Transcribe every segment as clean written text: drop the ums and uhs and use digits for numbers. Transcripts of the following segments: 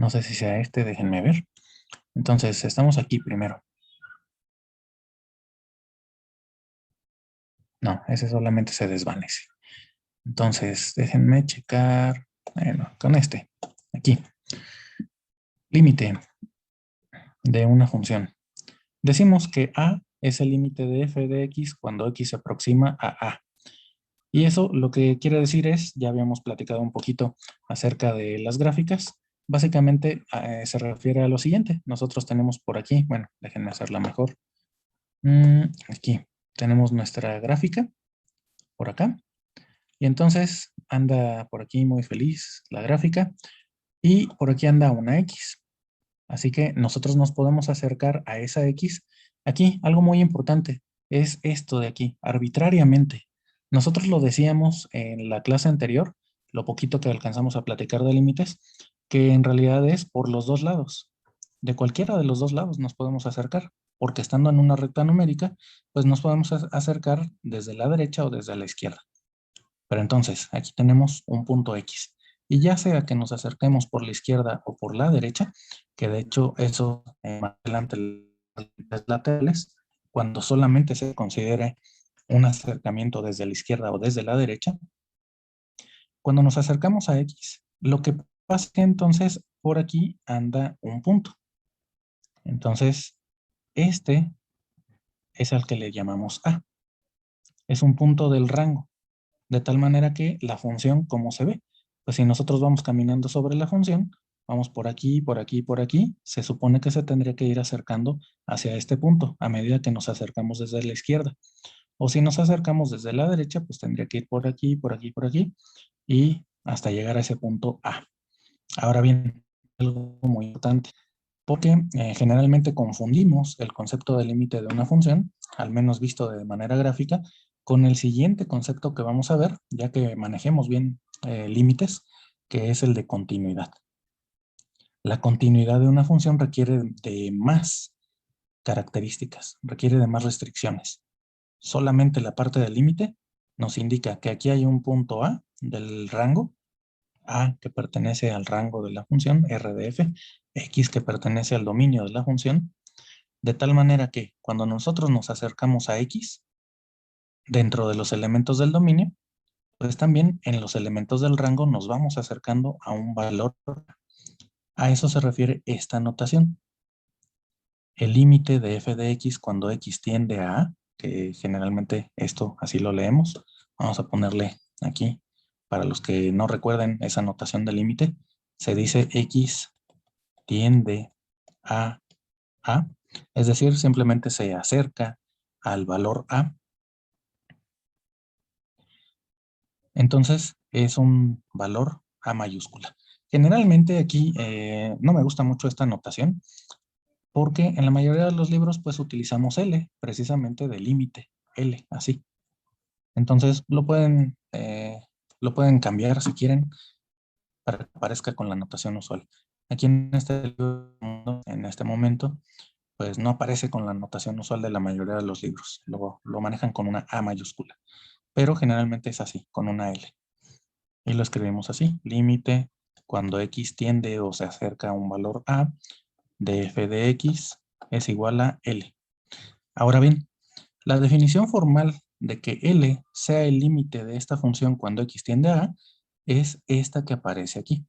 No sé si sea este, déjenme ver. Entonces, estamos aquí primero. No, ese solamente se desvanece. Entonces, déjenme checar. Bueno, con este. Aquí. Límite de una función. Decimos que A es el límite de f de x cuando x se aproxima a A. Y eso lo que quiere decir es, ya habíamos platicado un poquito acerca de las gráficas, básicamente se refiere a lo siguiente. Nosotros tenemos por aquí, bueno, déjenme hacerla mejor. Aquí tenemos nuestra gráfica, por acá. Y entonces anda por aquí muy feliz la gráfica y por aquí anda una X. Así que nosotros nos podemos acercar a esa X. Aquí, algo muy importante es esto de aquí, arbitrariamente. Nosotros lo decíamos en la clase anterior, lo poquito que alcanzamos a platicar de límites, que en realidad es por los dos lados. De cualquiera de los dos lados nos podemos acercar, porque estando en una recta numérica, pues nos podemos acercar desde la derecha o desde la izquierda. Pero entonces, aquí tenemos un punto X. Y ya sea que nos acerquemos por la izquierda o por la derecha, que de hecho eso más adelante las laterales, cuando solamente se considere un acercamiento desde la izquierda o desde la derecha, cuando nos acercamos a X, lo que pasa es que entonces por aquí anda un punto. Entonces, este es al que le llamamos A. Es un punto del rango. De tal manera que la función, ¿cómo se ve? Pues si nosotros vamos caminando sobre la función, vamos por aquí, por aquí, por aquí, se supone que se tendría que ir acercando hacia este punto a medida que nos acercamos desde la izquierda. O si nos acercamos desde la derecha, pues tendría que ir por aquí, por aquí, por aquí y hasta llegar a ese punto A. Ahora bien, algo muy importante, porque generalmente confundimos el concepto de límite de una función, al menos visto de manera gráfica, con el siguiente concepto que vamos a ver, ya que manejemos bien límites, que es el de continuidad. La continuidad de una función requiere de más características, requiere de más restricciones. Solamente la parte del límite nos indica que aquí hay un punto A del rango, A que pertenece al rango de la función, R de f, X que pertenece al dominio de la función, de tal manera que cuando nosotros nos acercamos a X, dentro de los elementos del dominio, pues también en los elementos del rango nos vamos acercando a un valor. A eso se refiere esta notación. El límite de f de x cuando x tiende a A, que generalmente esto así lo leemos. Vamos a ponerle aquí, para los que no recuerden esa notación de límite, se dice x tiende a A, es decir, simplemente se acerca al valor A. Entonces es un valor A mayúscula. Generalmente aquí no me gusta mucho esta notación porque en la mayoría de los libros pues utilizamos L, precisamente de límite, L, así. Entonces lo pueden cambiar si quieren para que aparezca con la notación usual. Aquí en este libro, en este momento, pues no aparece con la notación usual de la mayoría de los libros. Lo manejan con una A mayúscula, pero generalmente es así, con una L. Y lo escribimos así, límite cuando x tiende o se acerca a un valor A de f de x es igual a L. Ahora bien, la definición formal de que L sea el límite de esta función cuando x tiende a A es esta que aparece aquí.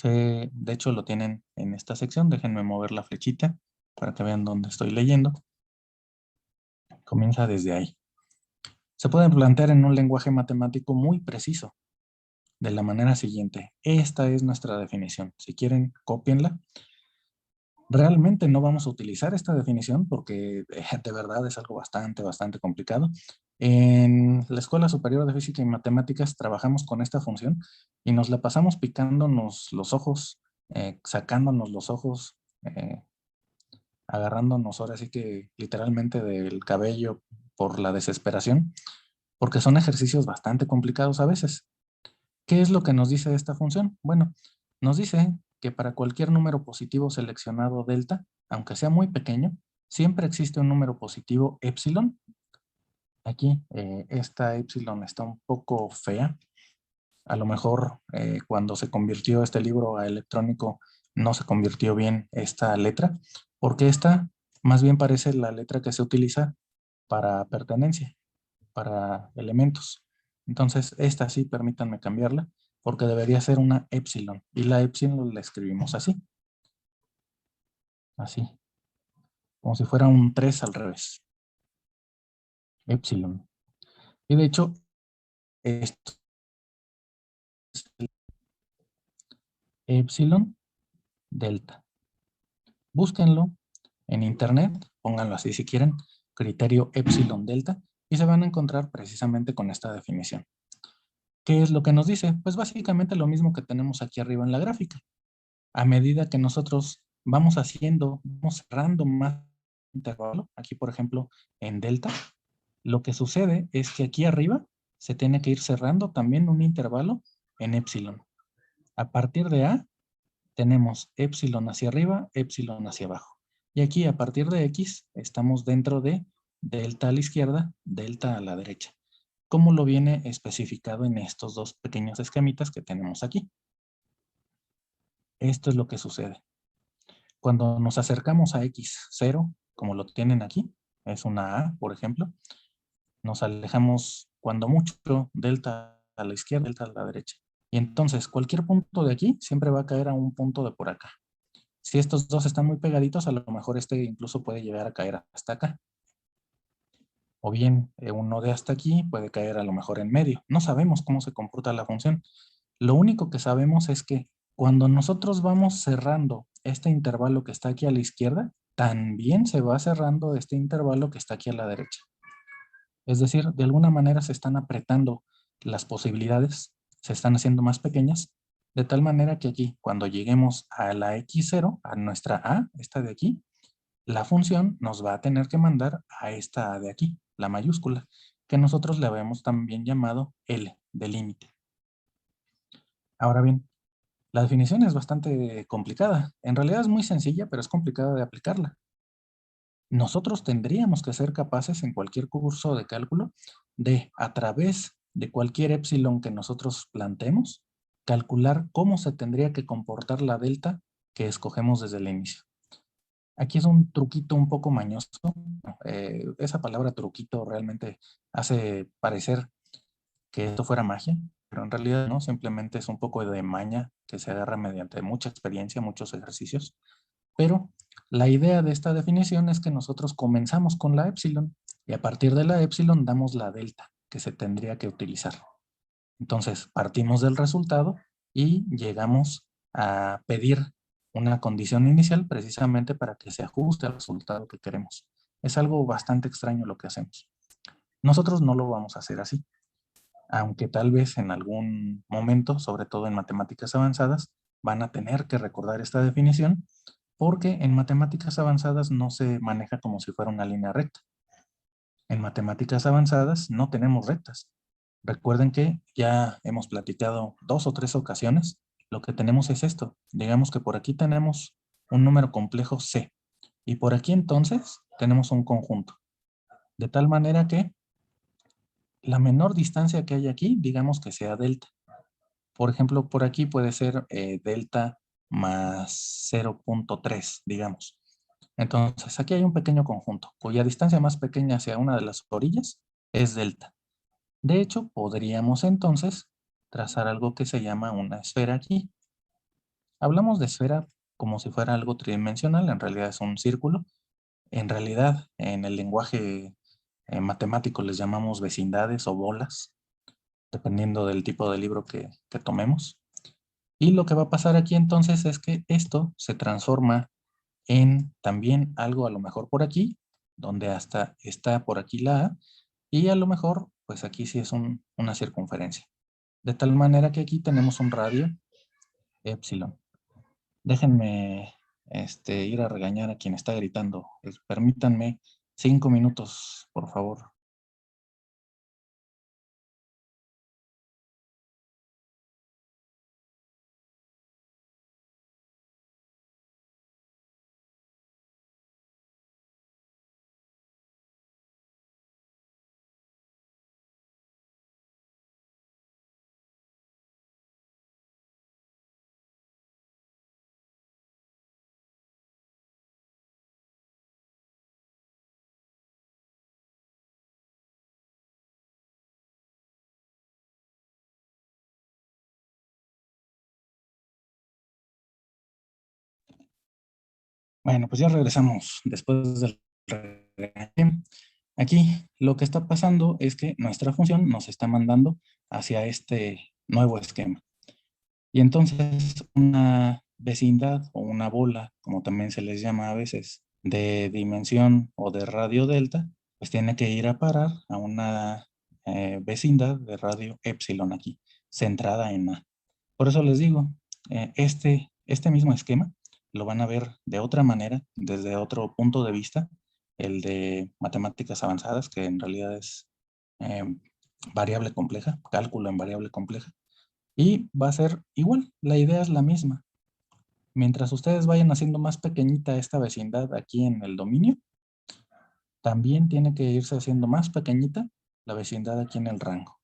De hecho, lo tienen en esta sección. Déjenme mover la flechita para que vean dónde estoy leyendo. Comienza desde ahí. Se puede plantear en un lenguaje matemático muy preciso, de la manera siguiente. Esta es nuestra definición. Si quieren, cópienla. Realmente no vamos a utilizar esta definición porque de verdad es algo bastante complicado. En la Escuela Superior de Física y Matemáticas trabajamos con esta función y nos la pasamos picándonos los ojos, sacándonos los ojos, agarrándonos ahora sí que literalmente del cabello por la desesperación, porque son ejercicios bastante complicados a veces. ¿Qué es lo que nos dice esta función? Bueno, nos dice que para cualquier número positivo seleccionado delta, aunque sea muy pequeño, siempre existe un número positivo epsilon. Aquí esta epsilon está un poco fea. A lo mejor cuando se convirtió este libro a electrónico no se convirtió bien esta letra, porque esta más bien parece la letra que se utiliza para pertenencia, para elementos. Entonces, esta sí, permítanme cambiarla, porque debería ser una epsilon, y la epsilon la escribimos así, como si fuera un 3 al revés, epsilon. Y de hecho, esto es epsilon delta. Búsquenlo en internet, pónganlo así si quieren, criterio epsilon delta, y se van a encontrar precisamente con esta definición. ¿Qué es lo que nos dice? Pues básicamente lo mismo que tenemos aquí arriba en la gráfica. A medida que nosotros vamos cerrando más intervalo, aquí por ejemplo en delta, lo que sucede es que aquí arriba se tiene que ir cerrando también un intervalo en epsilon. A partir de A tenemos epsilon hacia arriba, epsilon hacia abajo. Y aquí a partir de X estamos dentro de delta a la izquierda, delta a la derecha, como lo viene especificado en estos dos pequeños esquemitas que tenemos aquí. Esto es lo que sucede. Cuando nos acercamos a X0, como lo tienen aquí, es una A, por ejemplo, nos alejamos cuando mucho delta a la izquierda, delta a la derecha. Y entonces cualquier punto de aquí siempre va a caer a un punto de por acá. Si estos dos están muy pegaditos, a lo mejor este incluso puede llegar a caer hasta acá. O bien uno de hasta aquí puede caer a lo mejor en medio. No sabemos cómo se comporta la función. Lo único que sabemos es que cuando nosotros vamos cerrando este intervalo que está aquí a la izquierda, también se va cerrando este intervalo que está aquí a la derecha. Es decir, de alguna manera se están apretando las posibilidades, se están haciendo más pequeñas, de tal manera que aquí, cuando lleguemos a la X0, a nuestra A, esta de aquí, la función nos va a tener que mandar a esta A de aquí, la mayúscula, que nosotros le habíamos también llamado L, de límite. Ahora bien, la definición es bastante complicada. En realidad es muy sencilla, pero es complicada de aplicarla. Nosotros tendríamos que ser capaces en cualquier curso de cálculo de, a través de cualquier epsilon que nosotros planteemos, calcular cómo se tendría que comportar la delta que escogemos desde el inicio. Aquí es un truquito un poco mañoso. Esa palabra truquito realmente hace parecer que esto fuera magia, pero en realidad no, simplemente es un poco de maña que se agarra mediante mucha experiencia, muchos ejercicios. Pero la idea de esta definición es que nosotros comenzamos con la epsilon y a partir de la epsilon damos la delta que se tendría que utilizar. Entonces partimos del resultado y llegamos a pedir una condición inicial precisamente para que se ajuste al resultado que queremos. Es algo bastante extraño lo que hacemos. Nosotros no lo vamos a hacer así, aunque tal vez en algún momento, sobre todo en matemáticas avanzadas, van a tener que recordar esta definición porque en matemáticas avanzadas no se maneja como si fuera una línea recta. En matemáticas avanzadas no tenemos rectas. Recuerden que ya hemos platicado 2 o 3 ocasiones. Lo que tenemos es esto. Digamos que por aquí tenemos un número complejo C. Y por aquí entonces tenemos un conjunto. De tal manera que la menor distancia que hay aquí, digamos que sea delta. Por ejemplo, por aquí puede ser delta más 0.3, digamos. Entonces, aquí hay un pequeño conjunto, cuya distancia más pequeña hacia una de las orillas es delta. De hecho, podríamos entonces trazar algo que se llama una esfera aquí. Hablamos de esfera como si fuera algo tridimensional, en realidad es un círculo. En realidad, en el lenguaje matemático les llamamos vecindades o bolas, dependiendo del tipo de libro que tomemos. Y lo que va a pasar aquí entonces es que esto se transforma en también algo a lo mejor por aquí, donde hasta está por aquí la A, y a lo mejor pues aquí sí es una circunferencia. De tal manera que aquí tenemos un radio epsilon. Déjenme ir a regañar a quien está gritando. Permítanme 5 minutos, por favor. Bueno, pues ya regresamos después del regaño. Aquí lo que está pasando es que nuestra función nos está mandando hacia este nuevo esquema. Y entonces una vecindad o una bola, como también se les llama a veces, de dimensión o de radio delta, pues tiene que ir a parar a una vecindad de radio epsilon aquí, centrada en A. Por eso les digo, este mismo esquema lo van a ver de otra manera, desde otro punto de vista, el de matemáticas avanzadas, que en realidad es eh, variable compleja, cálculo en variable compleja, y va a ser igual, la idea es la misma. Mientras ustedes vayan haciendo más pequeñita esta vecindad aquí en el dominio, también tiene que irse haciendo más pequeñita la vecindad aquí en el rango.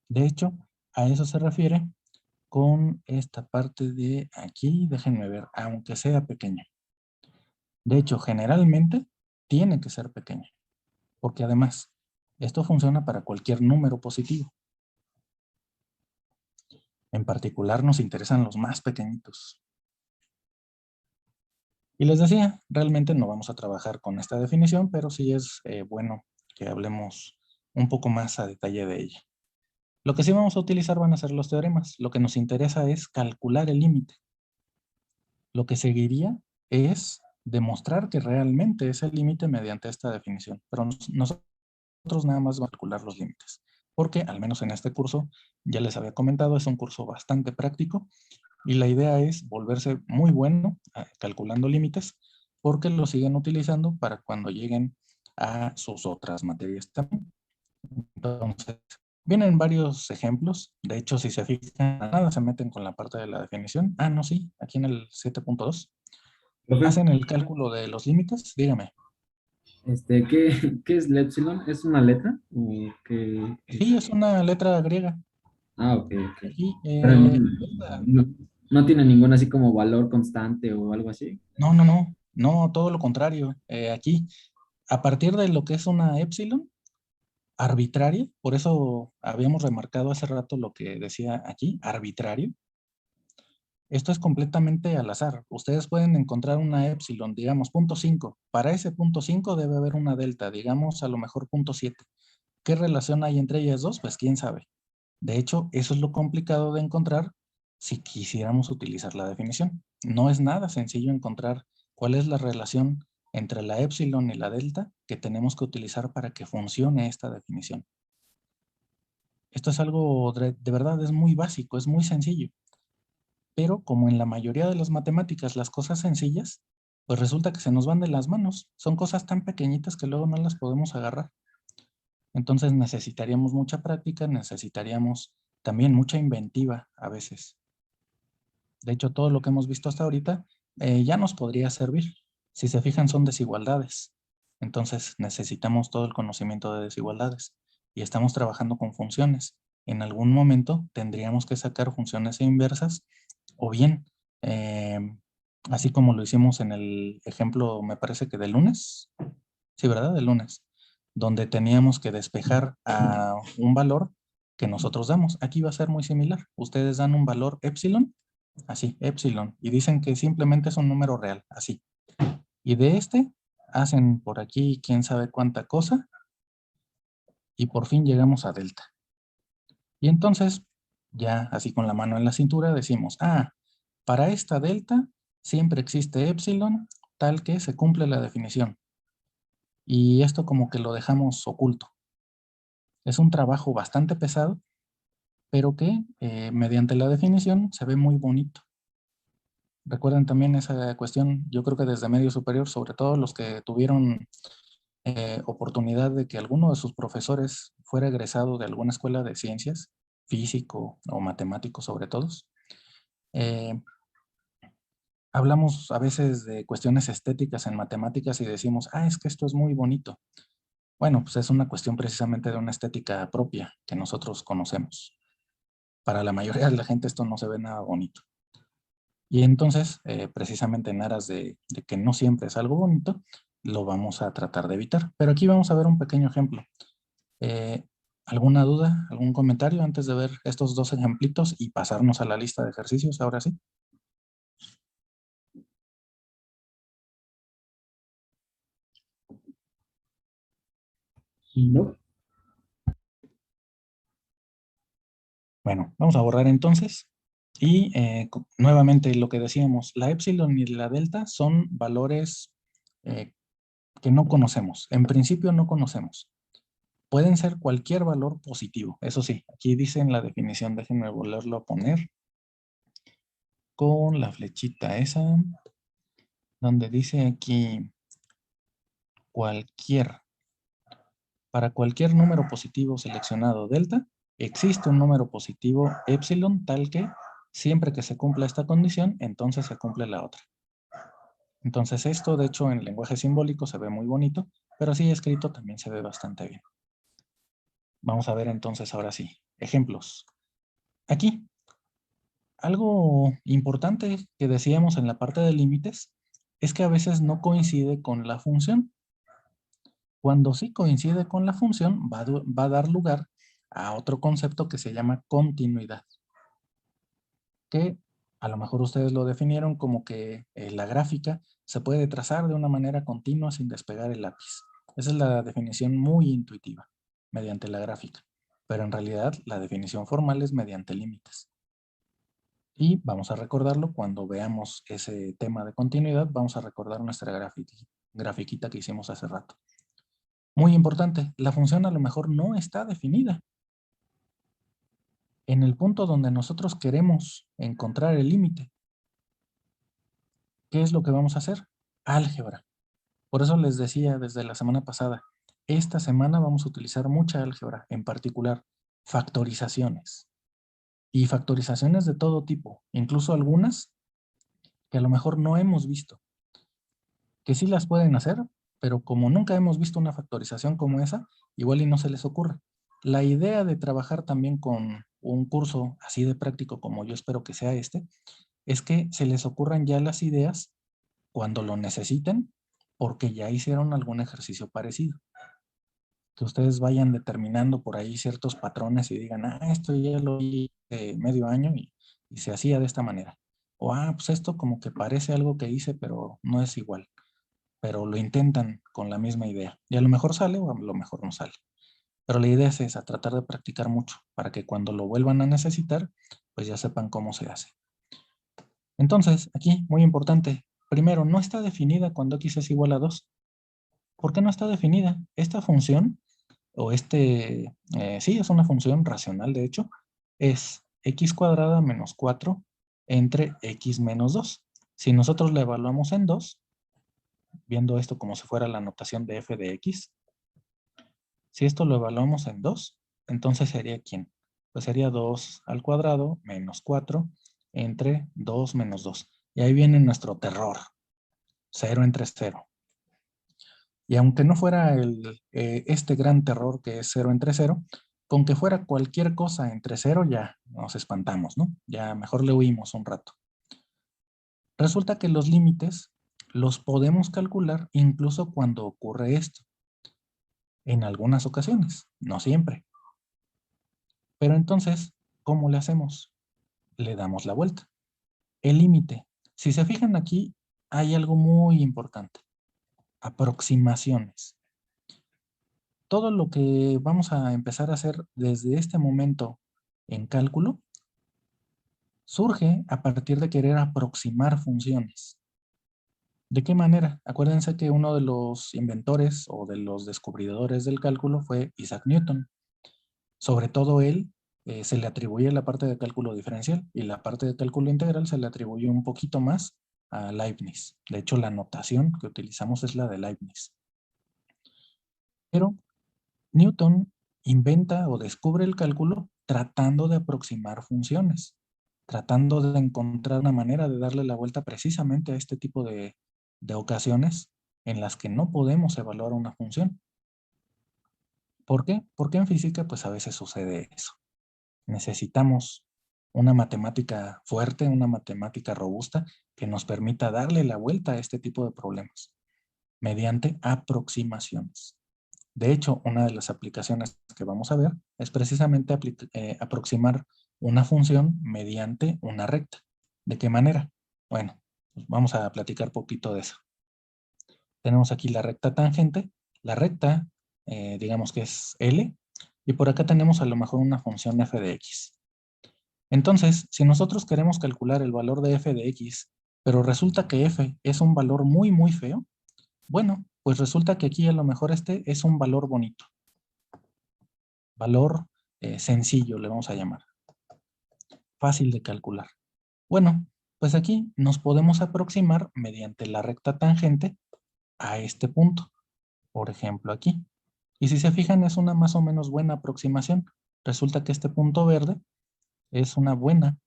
De hecho, a eso se refiere con esta parte de aquí, déjenme ver, aunque sea pequeño. De hecho, generalmente tiene que ser pequeño, porque además, esto funciona para cualquier número positivo. En particular nos interesan los más pequeñitos. Y les decía, realmente no vamos a trabajar con esta definición, pero sí es bueno que hablemos un poco más a detalle de ella. Lo que sí vamos a utilizar van a ser los teoremas. Lo que nos interesa es calcular el límite. Lo que seguiría es demostrar que realmente es el límite mediante esta definición. Pero nosotros nada más vamos a calcular los límites. Porque, al menos en este curso, ya les había comentado, es un curso bastante práctico y la idea es volverse muy bueno calculando límites porque lo siguen utilizando para cuando lleguen a sus otras materias también. Entonces, vienen varios ejemplos. De hecho, si se fijan, nada se meten con la parte de la definición. Ah, no, sí, aquí en el 7.2. Profe, Hacen el cálculo de los límites, dígame. ¿qué es la epsilon? ¿Es una letra? ¿O qué es? Sí, es una letra griega. Ah, ok, ok. Aquí, Pero no, no tiene ningún así como valor constante o algo así. no, todo lo contrario. Aquí, a partir de lo que es una epsilon, arbitraria, por eso habíamos remarcado hace rato lo que decía aquí, arbitrario. Esto es completamente al azar. Ustedes pueden encontrar una epsilon, digamos, punto 5. Para ese punto 5 debe haber una delta, digamos, a lo mejor punto 7. ¿Qué relación hay entre ellas dos? Pues quién sabe. De hecho, eso es lo complicado de encontrar si quisiéramos utilizar la definición. No es nada sencillo encontrar cuál es la relación entre la epsilon y la delta que tenemos que utilizar para que funcione esta definición. Esto es algo de verdad, es muy básico, es muy sencillo. Pero como en la mayoría de las matemáticas, las cosas sencillas, pues resulta que se nos van de las manos. Son cosas tan pequeñitas que luego no las podemos agarrar. Entonces necesitaríamos mucha práctica, necesitaríamos también mucha inventiva a veces. De hecho, todo lo que hemos visto hasta ahorita ya nos podría servir. Si se fijan, son desigualdades. Entonces necesitamos todo el conocimiento de desigualdades. Y estamos trabajando con funciones. En algún momento tendríamos que sacar funciones inversas o bien, eh, así como lo hicimos en el ejemplo, me parece que del lunes. Sí, ¿verdad? Del lunes. Donde teníamos que despejar a un valor que nosotros damos. Aquí va a ser muy similar. Ustedes dan un valor epsilon, así, epsilon, y dicen que simplemente es un número real, así. Y de este hacen por aquí quién sabe cuánta cosa y por fin llegamos a delta. Y entonces, ya así con la mano en la cintura decimos, ah, para esta delta siempre existe epsilon tal que se cumple la definición. Y esto como que lo dejamos oculto. Es un trabajo bastante pesado, pero que mediante la definición se ve muy bonito. Recuerden también esa cuestión, yo creo que desde medio superior, sobre todo los que tuvieron oportunidad de que alguno de sus profesores fuera egresado de alguna escuela de ciencias, físico o matemático sobre todo. Eh, Hablamos a veces de cuestiones estéticas en matemáticas y decimos, ah, es que esto es muy bonito. Bueno, pues es una cuestión precisamente de una estética propia que nosotros conocemos. Para la mayoría de la gente esto no se ve nada bonito. Y entonces, precisamente en aras de que no siempre es algo bonito, lo vamos a tratar de evitar. Pero aquí vamos a ver un pequeño ejemplo. Eh, ¿Alguna duda, algún comentario antes de ver estos dos ejemplitos y pasarnos a la lista de ejercicios? Ahora sí. No. Bueno, vamos a borrar entonces. Y nuevamente lo que decíamos, la epsilon y la delta son valores que no conocemos. En principio no conocemos. Pueden ser cualquier valor positivo. Eso sí, aquí dice en la definición, déjenme volverlo a poner con la flechita esa, donde dice aquí cualquier. Para cualquier número positivo seleccionado delta, existe un número positivo epsilon tal que siempre que se cumpla esta condición, entonces se cumple la otra. Entonces esto, de hecho, en lenguaje simbólico se ve muy bonito, pero así escrito también se ve bastante bien. Vamos a ver entonces ahora sí. Ejemplos. Aquí, algo importante que decíamos en la parte de límites es que a veces no coincide con la función. Cuando sí coincide con la función, va a dar lugar a otro concepto que se llama continuidad, que a lo mejor ustedes lo definieron como que la gráfica se puede trazar de una manera continua sin despegar el lápiz. Esa es la definición muy intuitiva, mediante la gráfica, pero en realidad la definición formal es mediante límites. Y vamos a recordarlo cuando veamos ese tema de continuidad, vamos a recordar nuestra grafiquita que hicimos hace rato. Muy importante, la función a lo mejor no está definida. En el punto donde nosotros queremos encontrar el límite, ¿qué es lo que vamos a hacer? Álgebra. Por eso les decía desde la semana pasada, esta semana vamos a utilizar mucha álgebra, en particular factorizaciones. Y factorizaciones de todo tipo, incluso algunas que a lo mejor no hemos visto, que sí las pueden hacer, pero como nunca hemos visto una factorización como esa, igual y no se les ocurre. La idea de trabajar también con un curso así de práctico como yo espero que sea este, es que se les ocurran ya las ideas cuando lo necesiten, porque ya hicieron algún ejercicio parecido. Que ustedes vayan determinando por ahí ciertos patrones y digan, esto ya lo vi medio año y se hacía de esta manera. O, pues esto como que parece algo que hice, pero no es igual. Pero lo intentan con la misma idea. Y a lo mejor sale o a lo mejor no sale. Pero la idea es esa, tratar de practicar mucho para que cuando lo vuelvan a necesitar, pues ya sepan cómo se hace. Entonces, aquí, muy importante, primero, no está definida cuando x es igual a 2. ¿Por qué no está definida? Esta función, o sí, es una función racional, de hecho, es x cuadrada menos 4 entre x menos 2. Si nosotros la evaluamos en 2, viendo esto como si fuera la notación de f de x, si esto lo evaluamos en 2, entonces sería ¿quién? Pues sería 2 al cuadrado menos 4 entre 2 menos 2. Y ahí viene nuestro terror, 0 entre 0. Y aunque no fuera este gran terror que es 0 entre 0, con que fuera cualquier cosa entre 0 ya nos espantamos, ¿no? Ya mejor le huimos un rato. Resulta que los límites los podemos calcular incluso cuando ocurre esto. En algunas ocasiones, no siempre. Pero entonces, ¿cómo le hacemos? Le damos la vuelta. El límite. Si se fijan aquí, hay algo muy importante. Aproximaciones. Todo lo que vamos a empezar a hacer desde este momento en cálculo surge a partir de querer aproximar funciones. ¿De qué manera? Acuérdense que uno de los inventores o de los descubridores del cálculo fue Isaac Newton. Sobre todo él se le atribuye la parte de cálculo diferencial y la parte de cálculo integral se le atribuye un poquito más a Leibniz. De hecho, la notación que utilizamos es la de Leibniz. Pero Newton inventa o descubre el cálculo tratando de aproximar funciones, tratando de encontrar una manera de darle la vuelta precisamente a este tipo de ocasiones en las que no podemos evaluar una función. ¿Por qué? Porque en física pues a veces sucede eso. Necesitamos una matemática fuerte, una matemática robusta que nos permita darle la vuelta a este tipo de problemas mediante aproximaciones. De hecho, una de las aplicaciones que vamos a ver es precisamente aproximar una función mediante una recta. ¿De qué manera? Bueno, pues vamos a platicar poquito de eso. Tenemos aquí la recta tangente. La recta digamos que es L, y por acá tenemos a lo mejor una función f de x. Entonces, si nosotros queremos calcular el valor de f de x, pero resulta que f es un valor muy, muy feo, bueno, pues resulta que aquí a lo mejor este es un valor bonito. Valor sencillo, le vamos a llamar. Fácil de calcular. Bueno, pues aquí nos podemos aproximar mediante la recta tangente a este punto. Por ejemplo, aquí. Y si se fijan, es una más o menos buena aproximación. Resulta que este punto verde es una buena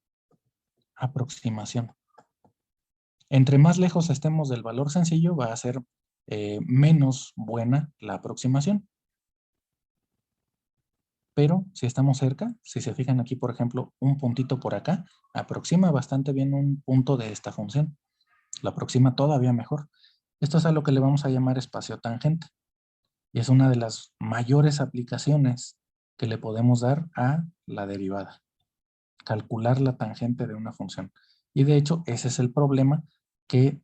aproximación. Entre más lejos estemos del valor sencillo, va a ser menos buena la aproximación. Pero si estamos cerca, si se fijan aquí, por ejemplo, un puntito por acá, aproxima bastante bien un punto de esta función. Lo aproxima todavía mejor. Esto es a lo que le vamos a llamar espacio tangente. Y es una de las mayores aplicaciones que le podemos dar a la derivada. Calcular la tangente de una función. Y de hecho, ese es el problema que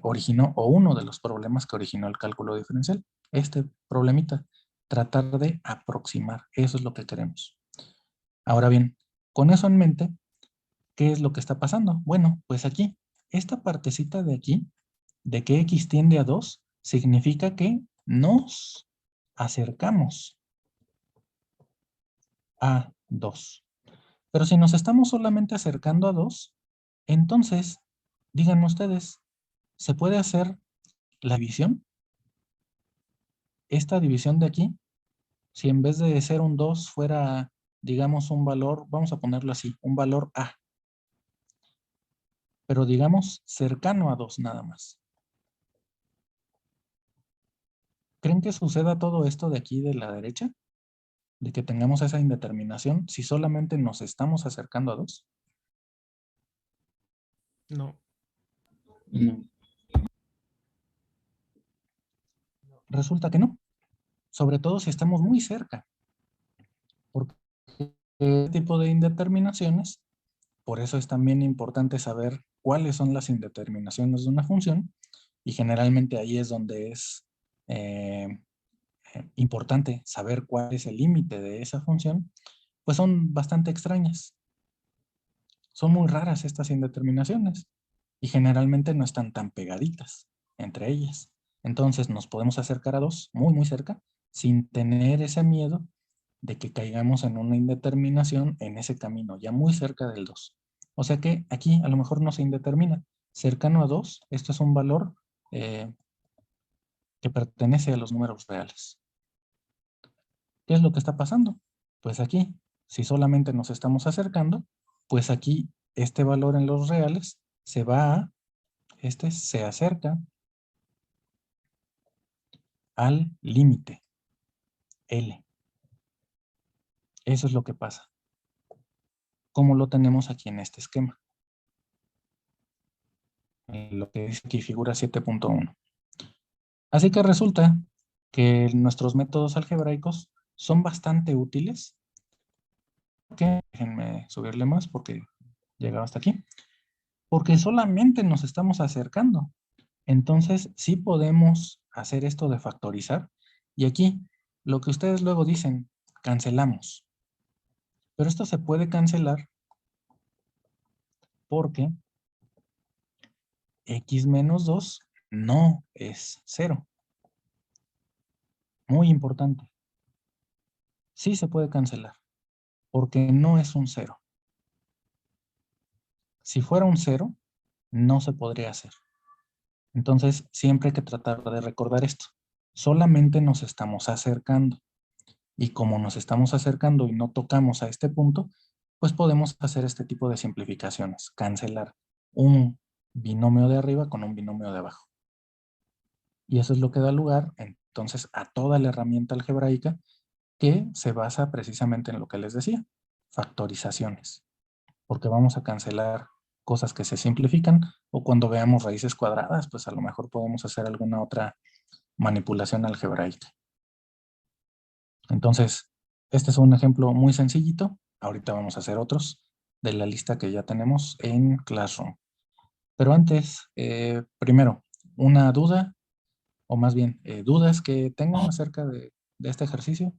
originó, o uno de los problemas que originó el cálculo diferencial. Este problemita, tratar de aproximar. Eso es lo que queremos. Ahora bien, con eso en mente, ¿qué es lo que está pasando? Bueno, pues aquí, esta partecita de aquí, de que x tiende a 2, significa que nos acercamos a 2. Pero si nos estamos solamente acercando a 2, entonces, díganme ustedes, ¿se puede hacer la división? Esta división de aquí, si en vez de ser un 2 fuera, digamos, un valor, vamos a ponerlo así, un valor A, pero digamos cercano a 2 nada más. ¿Creen que suceda todo esto de aquí de la derecha? De que tengamos esa indeterminación si solamente nos estamos acercando a 2. No. No. Resulta que no. Sobre todo si estamos muy cerca. Porque este tipo de indeterminaciones, por eso es también importante saber cuáles son las indeterminaciones de una función, y generalmente ahí es donde es importante saber cuál es el límite de esa función, pues son bastante extrañas. Son muy raras estas indeterminaciones y generalmente no están tan pegaditas entre ellas. Entonces nos podemos acercar a 2 muy, muy cerca sin tener ese miedo de que caigamos en una indeterminación en ese camino, ya muy cerca del 2. O sea que aquí a lo mejor no se indetermina. Cercano a 2, esto es un valor que pertenece a los números reales. ¿Qué es lo que está pasando? Pues aquí, si solamente nos estamos acercando, pues aquí este valor en los reales se va a, este se acerca al límite, L. Eso es lo que pasa. Como lo tenemos aquí en este esquema. En lo que dice aquí figura 7.1. Así que resulta que nuestros métodos algebraicos son bastante útiles. Déjenme subirle más porque llegaba hasta aquí. Porque solamente nos estamos acercando. Entonces, sí podemos hacer esto de factorizar. Y aquí, lo que ustedes luego dicen, cancelamos. Pero esto se puede cancelar porque x menos 2 no es 0. Muy importante. Sí se puede cancelar porque no es un 0. Si fuera un 0, no se podría hacer. Entonces, siempre hay que tratar de recordar esto. Solamente nos estamos acercando. Y como nos estamos acercando y no tocamos a este punto, pues podemos hacer este tipo de simplificaciones. Cancelar un binomio de arriba con un binomio de abajo. Y eso es lo que da lugar, entonces, a toda la herramienta algebraica que se basa precisamente en lo que les decía, factorizaciones. Porque vamos a cancelar cosas que se simplifican, o cuando veamos raíces cuadradas, pues a lo mejor podemos hacer alguna otra manipulación algebraica. Entonces, este es un ejemplo muy sencillito. Ahorita vamos a hacer otros de la lista que ya tenemos en Classroom. Pero antes, primero, una duda, o más bien, dudas que tengan acerca de de este ejercicio?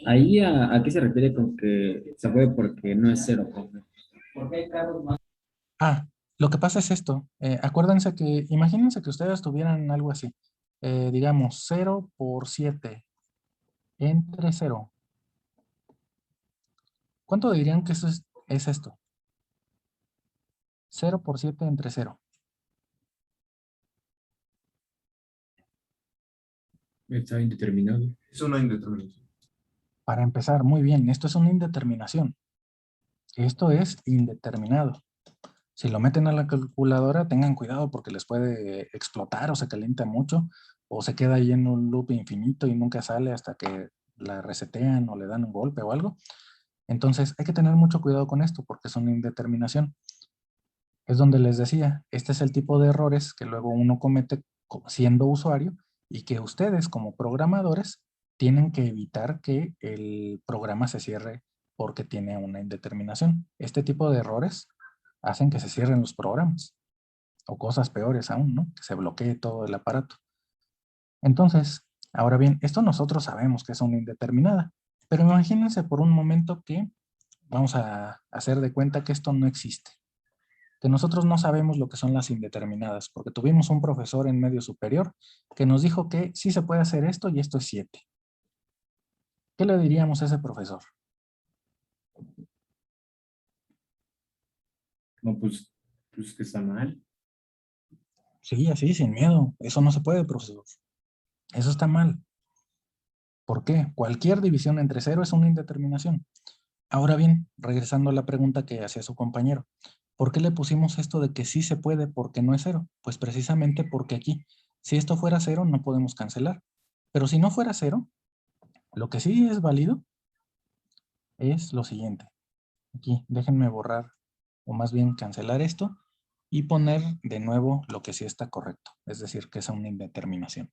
Ahí a qué se refiere con que se puede porque no es cero, profe? Porque hay carros más. Ah, lo que pasa es esto. Acuérdense que, imagínense que ustedes tuvieran algo así. Digamos, 0 por 7 entre 0. ¿Cuánto dirían que eso es esto? 0 por 7 entre 0. Está indeterminado. Es una indeterminación. Para empezar, muy bien, esto es una indeterminación. Esto es indeterminado. Si lo meten a la calculadora, tengan cuidado porque les puede explotar o se calienta mucho o se queda ahí en un loop infinito y nunca sale hasta que la resetean o le dan un golpe o algo. Entonces hay que tener mucho cuidado con esto porque es una indeterminación. Es donde les decía, este es el tipo de errores que luego uno comete siendo usuario y que ustedes como programadores tienen que evitar que el programa se cierre porque tiene una indeterminación. Este tipo de errores hacen que se cierren los programas o cosas peores aún, ¿no? Que se bloquee todo el aparato. Entonces, ahora bien, esto nosotros sabemos que es una indeterminada, pero imagínense por un momento que vamos a hacer de cuenta que esto no existe, que nosotros no sabemos lo que son las indeterminadas, porque tuvimos un profesor en medio superior que nos dijo que sí se puede hacer esto y esto es 7. ¿Qué le diríamos a ese profesor? No, pues que está mal. Sí, así, sin miedo. Eso no se puede, profesor. Eso está mal. ¿Por qué? Cualquier división entre 0 es una indeterminación. Ahora bien, regresando a la pregunta que hacía su compañero, ¿por qué le pusimos esto de que sí se puede porque no es 0? Pues precisamente porque aquí, si esto fuera 0, no podemos cancelar. Pero si no fuera 0, lo que sí es válido es lo siguiente. Aquí, déjenme borrar, o más bien cancelar esto, y poner de nuevo lo que sí está correcto, es decir, que es una indeterminación.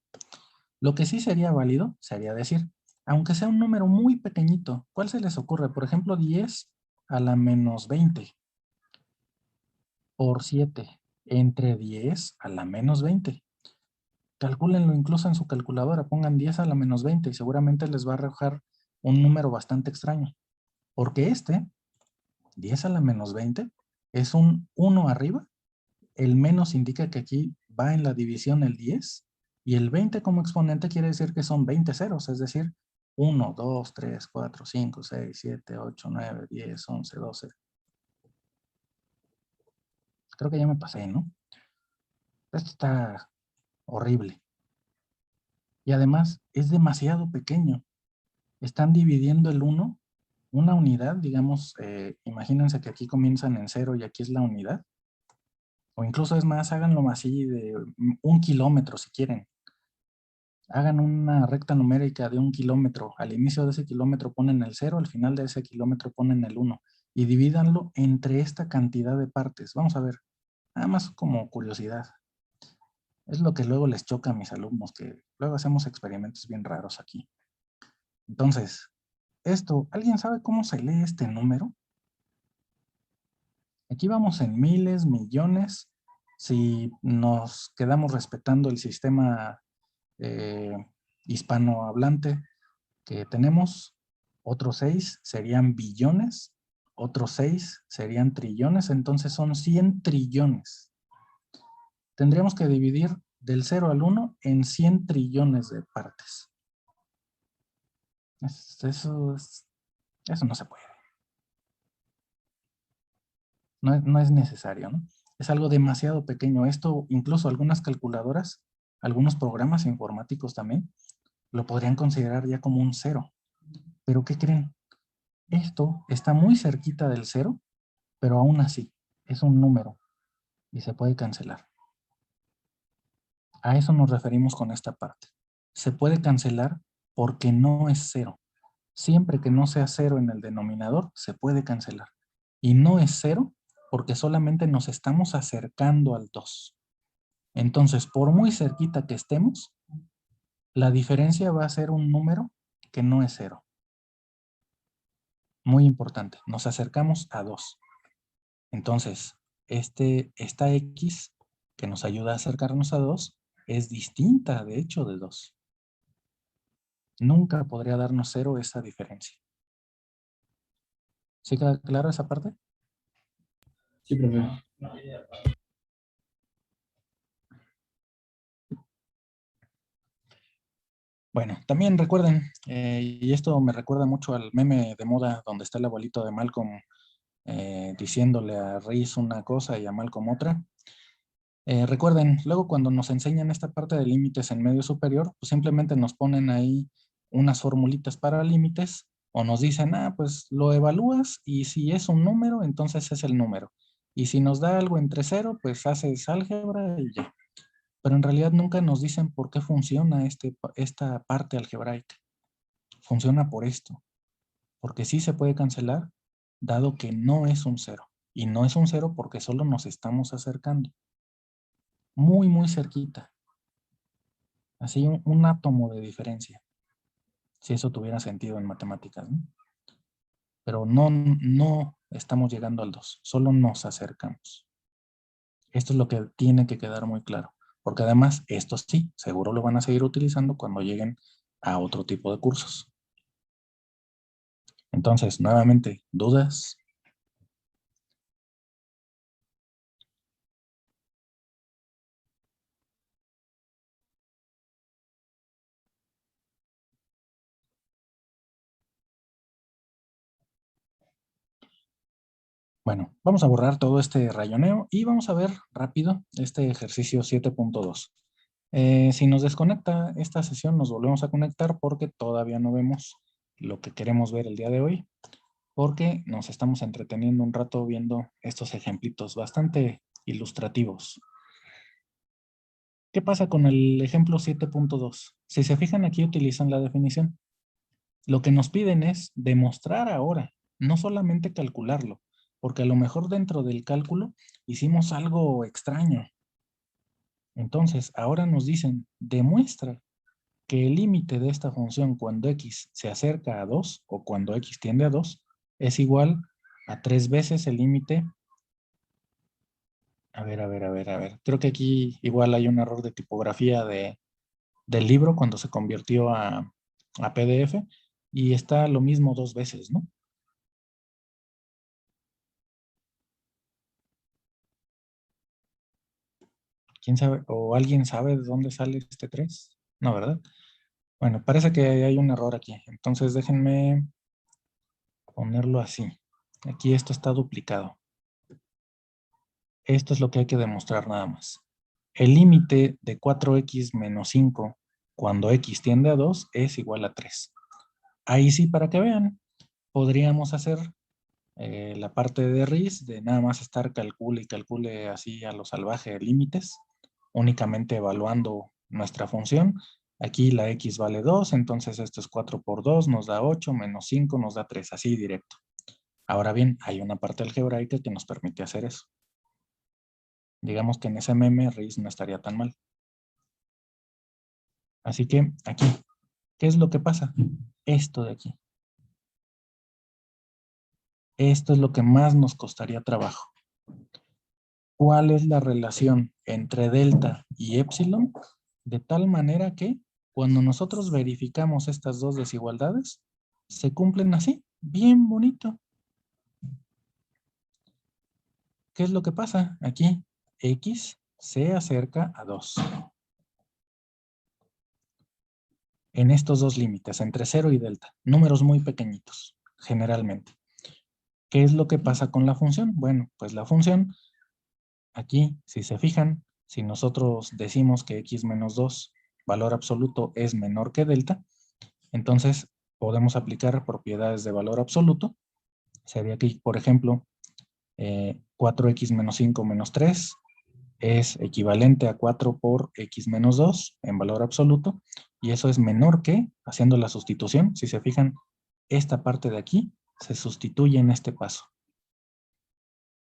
Lo que sí sería válido sería decir, aunque sea un número muy pequeñito, ¿cuál se les ocurre? Por ejemplo, 10 a la menos 20 por 7 entre 10 a la menos 20. Calcúlenlo incluso en su calculadora, pongan 10 a la menos 20 y seguramente les va a arrojar un número bastante extraño. Porque 10 a la menos 20, es un 1 arriba. El menos indica que aquí va en la división el 10 y el 20 como exponente quiere decir que son 20 ceros, es decir, 1, 2, 3, 4, 5, 6, 7, 8, 9, 10, 11, 12. Creo que ya me pasé, ¿no? Esto está horrible. Y además es demasiado pequeño. Están dividiendo el 1, una unidad, digamos, imagínense que aquí comienzan en 0 y aquí es la unidad. O incluso es más, háganlo así de 1 kilómetro si quieren. Hagan una recta numérica de 1 kilómetro. Al inicio de ese kilómetro ponen el 0, al final de ese kilómetro ponen el 1. Y divídanlo entre esta cantidad de partes. Vamos a ver, nada más como curiosidad. Es lo que luego les choca a mis alumnos, que luego hacemos experimentos bien raros aquí. Entonces, ¿alguien sabe cómo se lee este número? Aquí vamos en miles, millones. Si nos quedamos respetando el sistema hispanohablante que tenemos, otros 6 serían billones, otros 6 serían trillones, entonces son 100 trillones. Tendríamos que dividir del 0 al 1 en 100 trillones de partes. Eso no se puede. No es necesario, ¿no? Es algo demasiado pequeño. Esto, incluso algunas calculadoras, algunos programas informáticos también, lo podrían considerar ya como un 0. Pero ¿qué creen? Esto está muy cerquita del 0, pero aún así es un número y se puede cancelar. A eso nos referimos con esta parte. Se puede cancelar porque no es 0. Siempre que no sea 0 en el denominador, se puede cancelar. Y no es 0 porque solamente nos estamos acercando al 2. Entonces, por muy cerquita que estemos, la diferencia va a ser un número que no es 0. Muy importante, nos acercamos a 2. Entonces, esta X que nos ayuda a acercarnos a 2 es distinta, de hecho, de 2. Nunca podría darnos 0 esa diferencia. ¿Sí queda clara esa parte? Sí, profe. Bueno, también recuerden, y esto me recuerda mucho al meme de moda donde está el abuelito de Malcolm diciéndole a Reese una cosa y a Malcolm otra. Recuerden, luego cuando nos enseñan esta parte de límites en medio superior, pues simplemente nos ponen ahí unas formulitas para límites o nos dicen, pues lo evalúas y si es un número, entonces es el número. Y si nos da algo entre 0, pues haces álgebra y ya. Pero en realidad nunca nos dicen por qué funciona esta parte algebraica. Funciona por esto, porque sí se puede cancelar, dado que no es un 0. Y no es un 0 porque solo nos estamos acercando. Muy, muy cerquita. Así un átomo de diferencia. Si eso tuviera sentido en matemáticas, ¿no? Pero no estamos llegando al 2, solo nos acercamos. Esto es lo que tiene que quedar muy claro. Porque además, esto sí, seguro lo van a seguir utilizando cuando lleguen a otro tipo de cursos. Entonces, nuevamente, ¿dudas? Bueno, vamos a borrar todo este rayoneo y vamos a ver rápido este ejercicio 7.2. Si nos desconecta esta sesión, nos volvemos a conectar porque todavía no vemos lo que queremos ver el día de hoy, porque nos estamos entreteniendo un rato viendo estos ejemplitos bastante ilustrativos. ¿Qué pasa con el ejemplo 7.2? Si se fijan, aquí utilizan la definición. Lo que nos piden es demostrar ahora, no solamente calcularlo, porque a lo mejor dentro del cálculo hicimos algo extraño. Entonces, ahora nos dicen, demuestra que el límite de esta función cuando x se acerca a 2 o cuando x tiende a 2 es igual a 3 veces el límite. A ver. Creo que aquí igual hay un error de tipografía del libro cuando se convirtió a PDF y está lo mismo 2 veces, ¿no? ¿Quién sabe? ¿O alguien sabe de dónde sale este 3? No, ¿verdad? Bueno, parece que hay un error aquí. Entonces déjenme ponerlo así. Aquí esto está duplicado. Esto es lo que hay que demostrar nada más. El límite de 4x menos 5 cuando x tiende a 2 es igual a 3. Ahí sí, para que vean, podríamos hacer la parte de RIS de nada más estar calcule y calcule así a lo salvaje límites, únicamente evaluando nuestra función. Aquí la x vale 2, entonces esto es 4 por 2, nos da 8, menos 5 nos da 3, así directo. Ahora bien, hay una parte algebraica que nos permite hacer eso. Digamos que en ese meme RIS no estaría tan mal. Así que aquí, ¿qué es lo que pasa? Esto de aquí. Esto es lo que más nos costaría trabajo. ¿Cuál es la relación entre delta y epsilon? De tal manera que cuando nosotros verificamos estas dos desigualdades, se cumplen así, bien bonito. ¿Qué es lo que pasa? Aquí, x se acerca a 2. En estos dos límites, entre 0 y delta, números muy pequeñitos, generalmente. ¿Qué es lo que pasa con la función? Bueno, pues la función, aquí, si se fijan, si nosotros decimos que x menos 2, valor absoluto, es menor que delta, entonces podemos aplicar propiedades de valor absoluto. Sería que, por ejemplo, 4x menos 5 menos 3 es equivalente a 4 por x menos 2 en valor absoluto, y eso es menor que, haciendo la sustitución, si se fijan, esta parte de aquí se sustituye en este paso.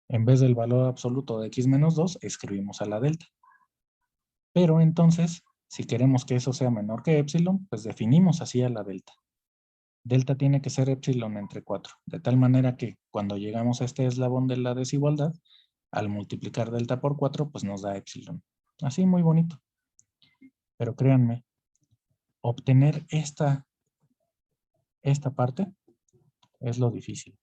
En vez del valor absoluto de x menos 2, escribimos a la delta. Pero entonces, si queremos que eso sea menor que epsilon, pues definimos así a la delta. Delta tiene que ser epsilon entre 4, de tal manera que cuando llegamos a este eslabón de la desigualdad, al multiplicar delta por 4, pues nos da epsilon. Así muy bonito. Pero créanme, obtener esta Esta parte es lo difícil.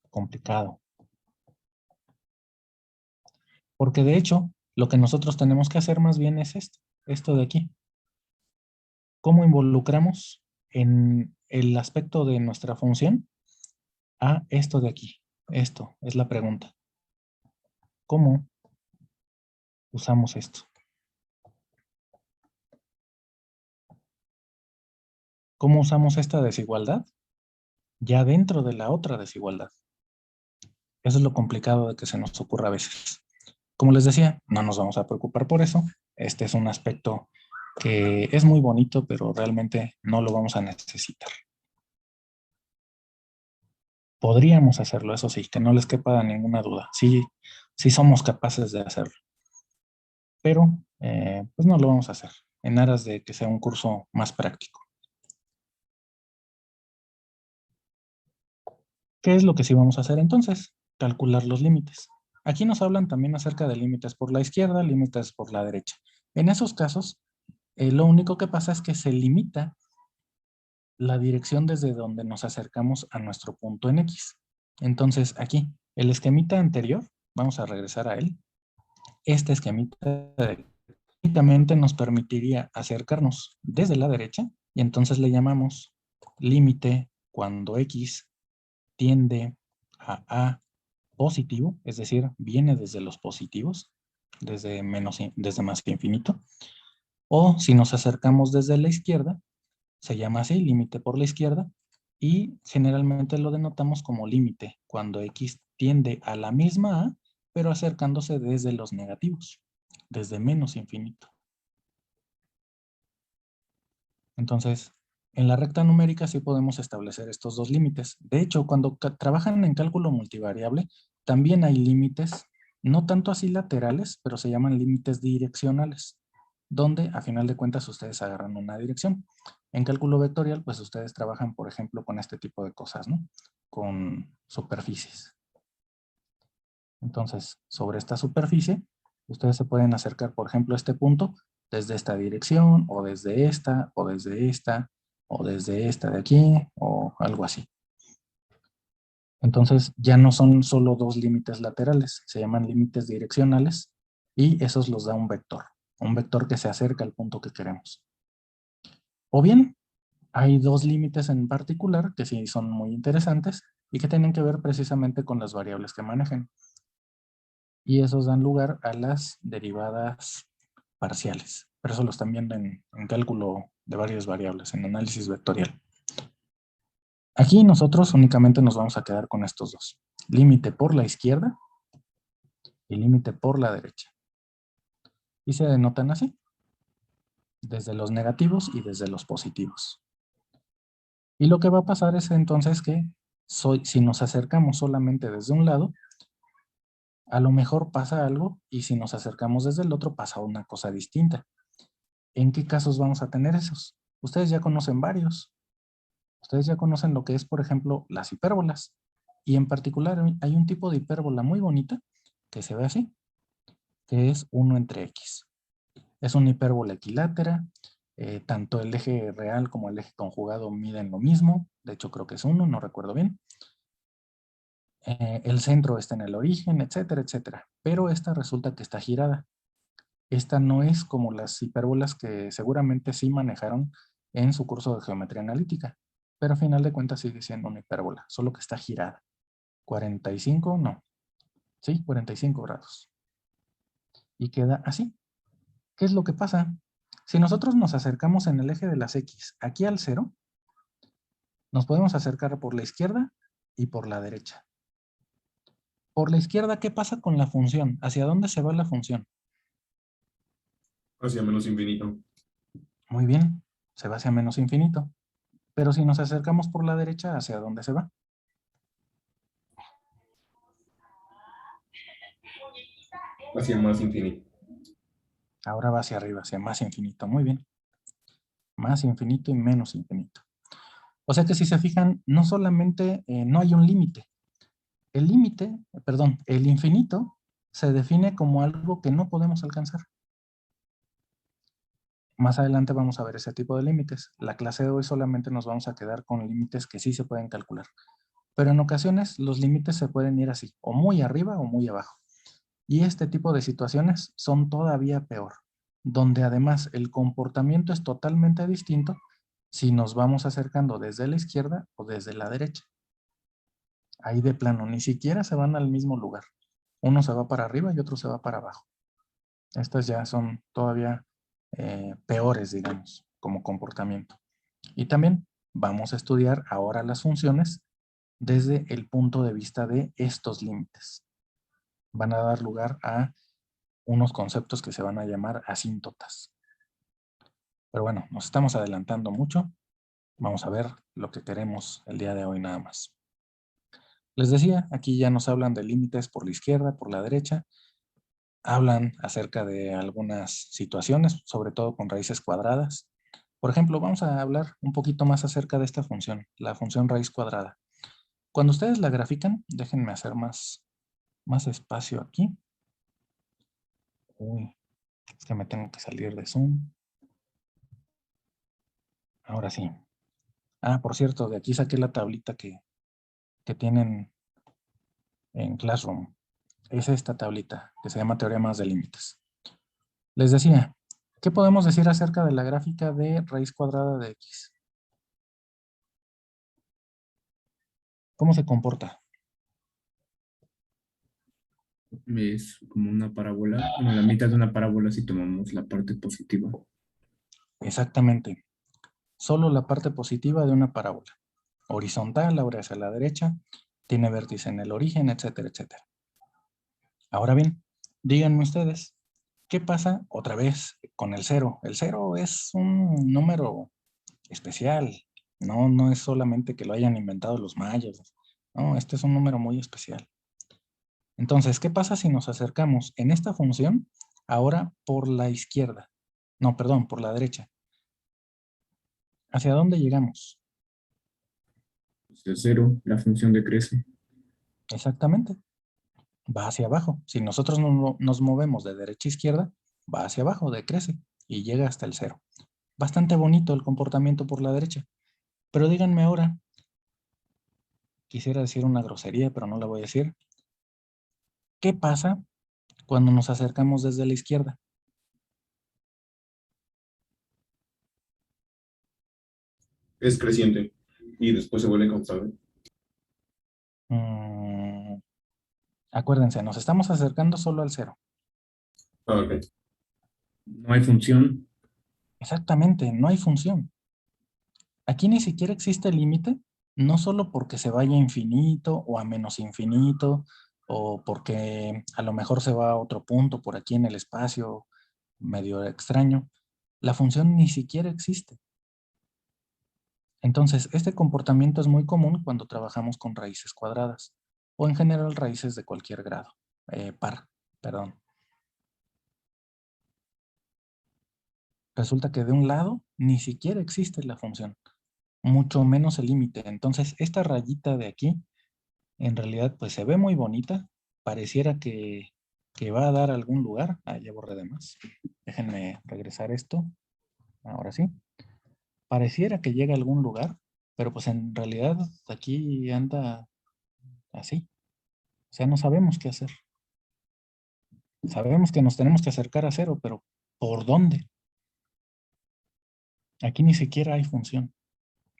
Complicado. Porque de hecho, lo que nosotros tenemos que hacer más bien es esto de aquí. ¿Cómo involucramos en el aspecto de nuestra función a esto de aquí? Esto es la pregunta. ¿Cómo usamos esto? ¿Cómo usamos esta desigualdad ya dentro de la otra desigualdad? Eso es lo complicado de que se nos ocurra a veces. Como les decía, no nos vamos a preocupar por eso. Este es un aspecto que es muy bonito, pero realmente no lo vamos a necesitar. Podríamos hacerlo, eso sí, que no les quepa ninguna duda. Sí, sí somos capaces de hacerlo. Pero, pues no lo vamos a hacer, en aras de que sea un curso más práctico. ¿Qué es lo que sí vamos a hacer entonces? Calcular los límites. Aquí nos hablan también acerca de límites por la izquierda, límites por la derecha. En esos casos, lo único que pasa es que se limita la dirección desde donde nos acercamos a nuestro punto en X. Entonces, aquí, el esquemita anterior, vamos a regresar a él. Este esquemita únicamente nos permitiría acercarnos desde la derecha y entonces le llamamos límite cuando X tiende a positivo, es decir, viene desde los positivos, desde más que infinito, o si nos acercamos desde la izquierda, se llama así, límite por la izquierda, y generalmente lo denotamos como límite cuando X tiende a la misma A, pero acercándose desde los negativos, desde menos infinito. Entonces, en la recta numérica sí podemos establecer estos dos límites. De hecho, cuando trabajan en cálculo multivariable, también hay límites, no tanto así laterales, pero se llaman límites direccionales, donde a final de cuentas ustedes agarran una dirección. En cálculo vectorial, pues ustedes trabajan, por ejemplo, con este tipo de cosas, ¿no? Con superficies. Entonces, sobre esta superficie, ustedes se pueden acercar, por ejemplo, a este punto desde esta dirección, o desde esta, o desde esta, o desde esta de aquí, o algo así. Entonces, ya no son solo dos límites laterales, se llaman límites direccionales, y esos los da un vector que se acerca al punto que queremos. O bien, hay dos límites en particular que sí son muy interesantes y que tienen que ver precisamente con las variables que manejan. Y esos dan lugar a las derivadas parciales. Pero eso lo están viendo en cálculo de varias variables, en análisis vectorial. Aquí nosotros únicamente nos vamos a quedar con estos dos. Límite por la izquierda y límite por la derecha. Y se denotan así, desde los negativos y desde los positivos. Y lo que va a pasar es entonces que si nos acercamos solamente desde un lado, a lo mejor pasa algo, y si nos acercamos desde el otro pasa una cosa distinta. ¿En qué casos vamos a tener esos? Ustedes ya conocen varios. Ustedes ya conocen lo que es, por ejemplo, las hipérbolas. Y en particular hay un tipo de hipérbola muy bonita que se ve así, que es 1 entre X. Es una hipérbola equilátera, tanto el eje real como el eje conjugado miden lo mismo, De hecho, creo que es 1, no recuerdo bien. El centro está en el origen, etcétera, etcétera. Pero esta resulta que está girada. Esta no es como las hipérbolas que seguramente sí manejaron en su curso de geometría analítica. Pero a final de cuentas sigue siendo una hipérbola, solo que está girada. 45, no. Sí, 45 grados. Y queda así. ¿Qué es lo que pasa? Si nosotros nos acercamos en el eje de las X aquí al 0, nos podemos acercar por la izquierda y por la derecha. Por la izquierda, ¿qué pasa con la función? ¿Hacia dónde se va la función? Hacia menos infinito. Muy bien, se va hacia menos infinito. Pero si nos acercamos por la derecha, ¿hacia dónde se va? Hacia más infinito. Ahora va hacia arriba, hacia más infinito. Muy bien. Más infinito y menos infinito. O sea que si se fijan, no solamente no hay un límite. El límite, perdón, el infinito se define como algo que no podemos alcanzar. Más adelante vamos a ver ese tipo de límites. La clase de hoy solamente nos vamos a quedar con límites que sí se pueden calcular. Pero en ocasiones los límites se pueden ir así, o muy arriba o muy abajo. Y este tipo de situaciones son todavía peor, donde además el comportamiento es totalmente distinto si nos vamos acercando desde la izquierda o desde la derecha. Ahí de plano, ni siquiera se van al mismo lugar. Uno se va para arriba y otro se va para abajo. Estas ya son todavía peores, digamos, como comportamiento. Y también vamos a estudiar ahora las funciones desde el punto de vista de estos límites. Van a dar lugar a unos conceptos que se van a llamar asíntotas. Pero bueno, nos estamos adelantando mucho. Vamos a ver lo que queremos el día de hoy nada más. Les decía, aquí ya nos hablan de límites por la izquierda, por la derecha. Hablan acerca de algunas situaciones, sobre todo con raíces cuadradas. Por ejemplo, vamos a hablar un poquito más acerca de esta función, la función raíz cuadrada. Cuando ustedes la grafican, déjenme hacer más espacio aquí. Uy, es que me tengo que salir de Zoom. Ahora sí. Ah, por cierto, de aquí saqué la tablita que tienen en Classroom. Es esta tablita que se llama Teoremas de Límites. Les decía, ¿qué podemos decir acerca de la gráfica de raíz cuadrada de X? ¿Cómo se comporta? Es como una parábola, bueno, la mitad de una parábola si tomamos la parte positiva. Exactamente. Solo la parte positiva de una parábola. Horizontal, ahora hacia la derecha, tiene vértice en el origen, etcétera, etcétera. Ahora bien, díganme ustedes, ¿qué pasa otra vez con el 0? El 0 es un número especial. No es solamente que lo hayan inventado los mayas. No, este es un número muy especial. Entonces, ¿qué pasa si nos acercamos en esta función ahora por la izquierda? No, perdón, por la derecha. ¿Hacia dónde llegamos? De cero, la función decrece. Exactamente. Va hacia abajo. Si nosotros nos movemos de derecha a izquierda, va hacia abajo, decrece y llega hasta el 0. Bastante bonito el comportamiento por la derecha. Pero díganme ahora, quisiera decir una grosería, pero no la voy a decir. ¿Qué pasa cuando nos acercamos desde la izquierda? Es creciente y después se vuelve constante. Acuérdense, nos estamos acercando solo al 0. Ah, ok. No hay función. Exactamente, no hay función. Aquí ni siquiera existe límite, no solo porque se vaya a infinito o a menos infinito, o porque a lo mejor se va a otro punto por aquí en el espacio medio extraño. La función ni siquiera existe. Entonces, este comportamiento es muy común cuando trabajamos con raíces cuadradas, o en general raíces de cualquier grado, perdón. Resulta que de un lado ni siquiera existe la función, mucho menos el límite. Entonces, esta rayita de aquí, en realidad, pues se ve muy bonita. Pareciera que va a dar algún lugar. Ah, ya borré de más. Déjenme regresar esto. Ahora sí. Pareciera que llega a algún lugar, pero pues en realidad aquí anda así. O sea, no sabemos qué hacer. Sabemos que nos tenemos que acercar a cero, pero ¿por dónde? Aquí ni siquiera hay función.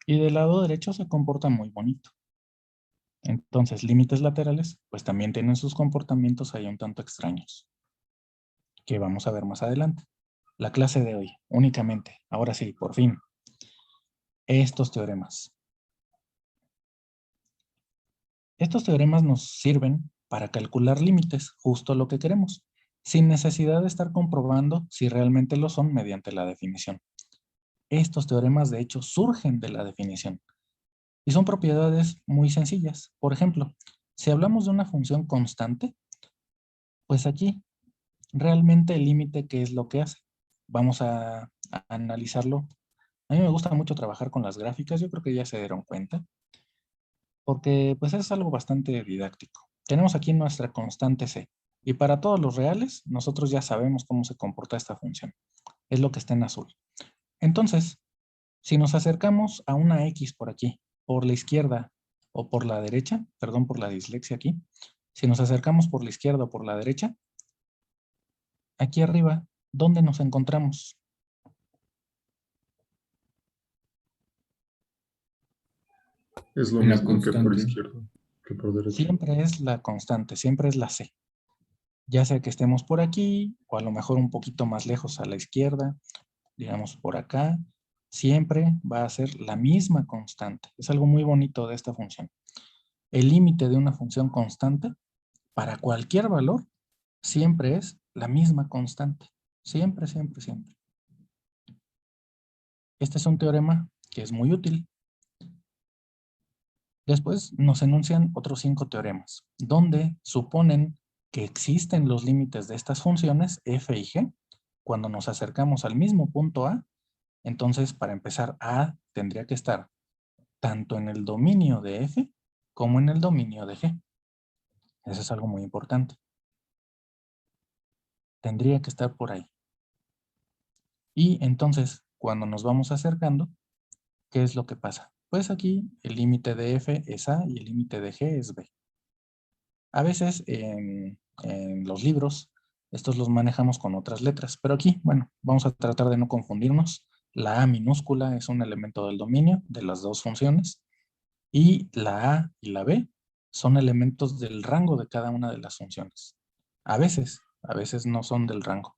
Y del lado derecho se comporta muy bonito. Entonces, límites laterales, pues también tienen sus comportamientos ahí un tanto extraños, que vamos a ver más adelante. La clase de hoy, únicamente, ahora sí, por fin, estos teoremas. Estos teoremas nos sirven para calcular límites, justo lo que queremos, sin necesidad de estar comprobando si realmente lo son mediante la definición. Estos teoremas, de hecho, surgen de la definición y son propiedades muy sencillas. Por ejemplo, si hablamos de una función constante, pues aquí realmente el límite, ¿qué es lo que hace? Vamos a analizarlo. A mí me gusta mucho trabajar con las gráficas, yo creo que ya se dieron cuenta, porque pues es algo bastante didáctico. Tenemos aquí nuestra constante c, y para todos los reales, nosotros ya sabemos cómo se comporta esta función. Es lo que está en azul. Entonces, si nos acercamos a una x por aquí, por la izquierda o por la derecha, perdón por la dislexia aquí, si nos acercamos por la izquierda o por la derecha, aquí arriba, ¿dónde nos encontramos? Es lo Una mismo que por constante. izquierda que por derecha. Siempre es la constante, siempre es la c. Ya sea que estemos por aquí, o a lo mejor un poquito más lejos a la izquierda, digamos por acá, siempre va a ser la misma constante. Es algo muy bonito de esta función. El límite de una función constante, para cualquier valor, siempre es la misma constante. Siempre, siempre, siempre. Este es un teorema que es muy útil. Después nos enuncian otros 5 teoremas, donde suponen que existen los límites de estas funciones f y g. Cuando nos acercamos al mismo punto A, entonces para empezar A tendría que estar tanto en el dominio de f como en el dominio de g. Eso es algo muy importante. Tendría que estar por ahí. Y entonces, cuando nos vamos acercando, ¿qué es lo que pasa? Pues aquí el límite de f es A y el límite de g es B. A veces en los libros estos los manejamos con otras letras, pero aquí, bueno, vamos a tratar de no confundirnos. La A minúscula es un elemento del dominio de las dos funciones y la A y la B son elementos del rango de cada una de las funciones. A veces no son del rango.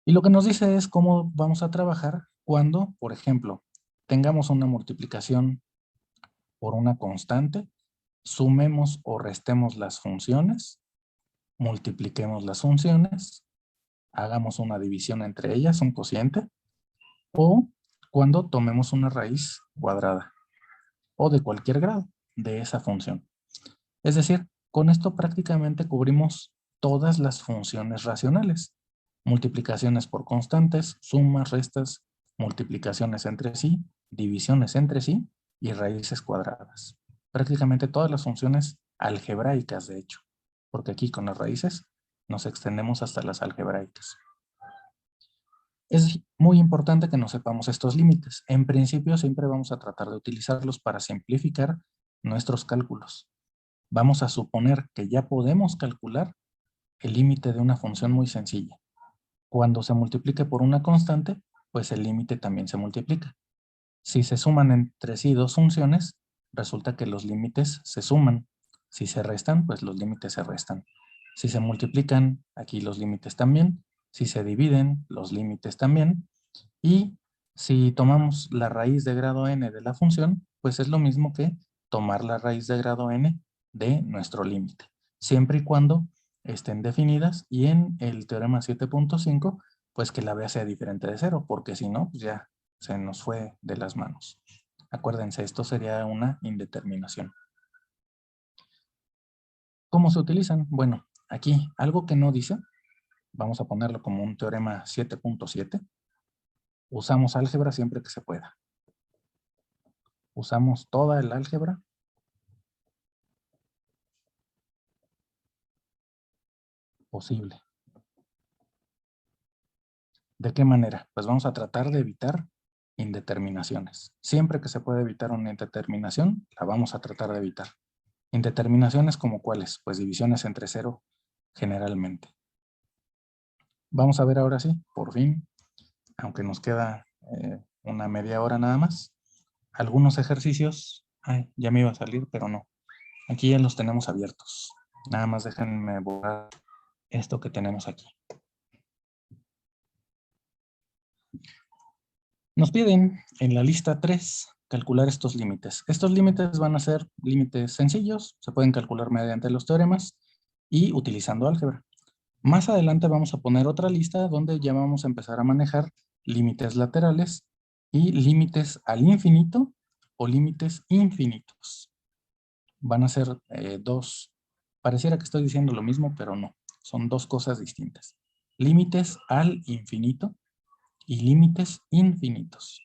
Y lo que nos dice es cómo vamos a trabajar cuando, por ejemplo, tengamos una multiplicación por una constante, sumemos o restemos las funciones, multipliquemos las funciones, hagamos una división entre ellas, un cociente, o cuando tomemos una raíz cuadrada o de cualquier grado de esa función. Es decir, con esto prácticamente cubrimos todas las funciones racionales. Multiplicaciones por constantes, sumas, restas, multiplicaciones entre sí, divisiones entre sí y raíces cuadradas. Prácticamente todas las funciones algebraicas, de hecho, porque aquí con las raíces nos extendemos hasta las algebraicas. Es muy importante que nos sepamos estos límites. En principio siempre vamos a tratar de utilizarlos para simplificar nuestros cálculos. Vamos a suponer que ya podemos calcular el límite de una función muy sencilla. Cuando se multiplique por una constante, pues el límite también se multiplica. Si se suman entre sí dos funciones, resulta que los límites se suman. Si se restan, pues los límites se restan. Si se multiplican, aquí los límites también. Si se dividen, los límites también. Y si tomamos la raíz de grado n de la función, pues es lo mismo que tomar la raíz de grado n de nuestro límite, siempre y cuando estén definidas, y en el teorema 7.5, pues que la b sea diferente de 0, porque si no, pues ya se nos fue de las manos. Acuérdense, esto sería una indeterminación. ¿Cómo se utilizan? Bueno, aquí algo que no dice, vamos a ponerlo como un teorema 7.7. Usamos álgebra siempre que se pueda. Usamos toda el álgebra posible. ¿De qué manera? Pues vamos a tratar de evitar indeterminaciones. Siempre que se puede evitar una indeterminación, la vamos a tratar de evitar. Indeterminaciones como cuáles, pues divisiones entre cero generalmente. Vamos a ver ahora sí, por fin, aunque nos queda una media hora nada más, algunos ejercicios. Ay, ya me iba a salir, pero no. Aquí ya los tenemos abiertos. Nada más déjenme borrar esto que tenemos aquí. Nos piden en la lista 3 calcular estos límites. Estos límites van a ser límites sencillos, se pueden calcular mediante los teoremas y utilizando álgebra. Más adelante vamos a poner otra lista donde ya vamos a empezar a manejar límites laterales y límites al infinito o límites infinitos. Van a ser dos. Pareciera que estoy diciendo lo mismo, pero no. Son dos cosas distintas. Límites al infinito y límites infinitos.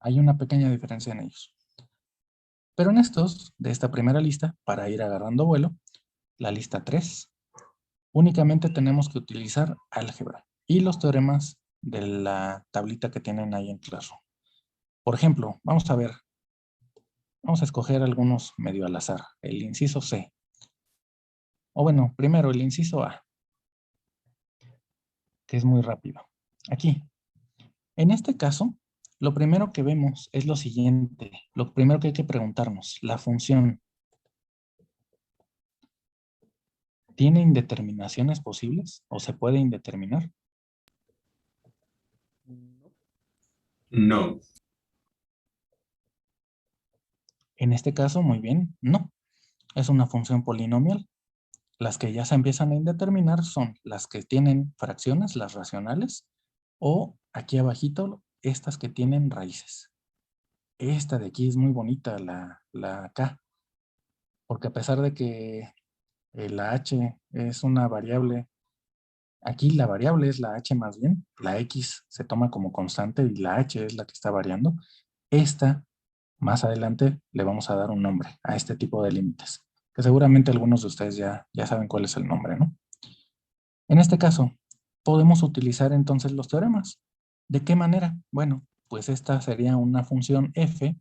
Hay una pequeña diferencia en ellos. Pero en estos, de esta primera lista, para ir agarrando vuelo, la lista 3, únicamente tenemos que utilizar álgebra y los teoremas de la tablita que tienen ahí en Classroom. Por ejemplo, vamos a escoger algunos medio al azar. El inciso C. O bueno, primero el inciso A, que es muy rápido. Aquí. En este caso, lo primero que vemos es lo siguiente. Lo primero que hay que preguntarnos, la función ¿tiene indeterminaciones posibles o se puede indeterminar? No. En este caso, muy bien, no. Es una función polinomial. Las que ya se empiezan a indeterminar son las que tienen fracciones, las racionales, o aquí abajito, estas que tienen raíces. Esta de aquí es muy bonita, la K, porque a pesar de que la H es una variable, aquí la variable es la H más bien, la X se toma como constante y la H es la que está variando. Esta, más adelante, le vamos a dar un nombre a este tipo de límites, que seguramente algunos de ustedes ya saben cuál es el nombre, ¿no? En este caso, podemos utilizar entonces los teoremas. ¿De qué manera? Bueno, pues esta sería una función f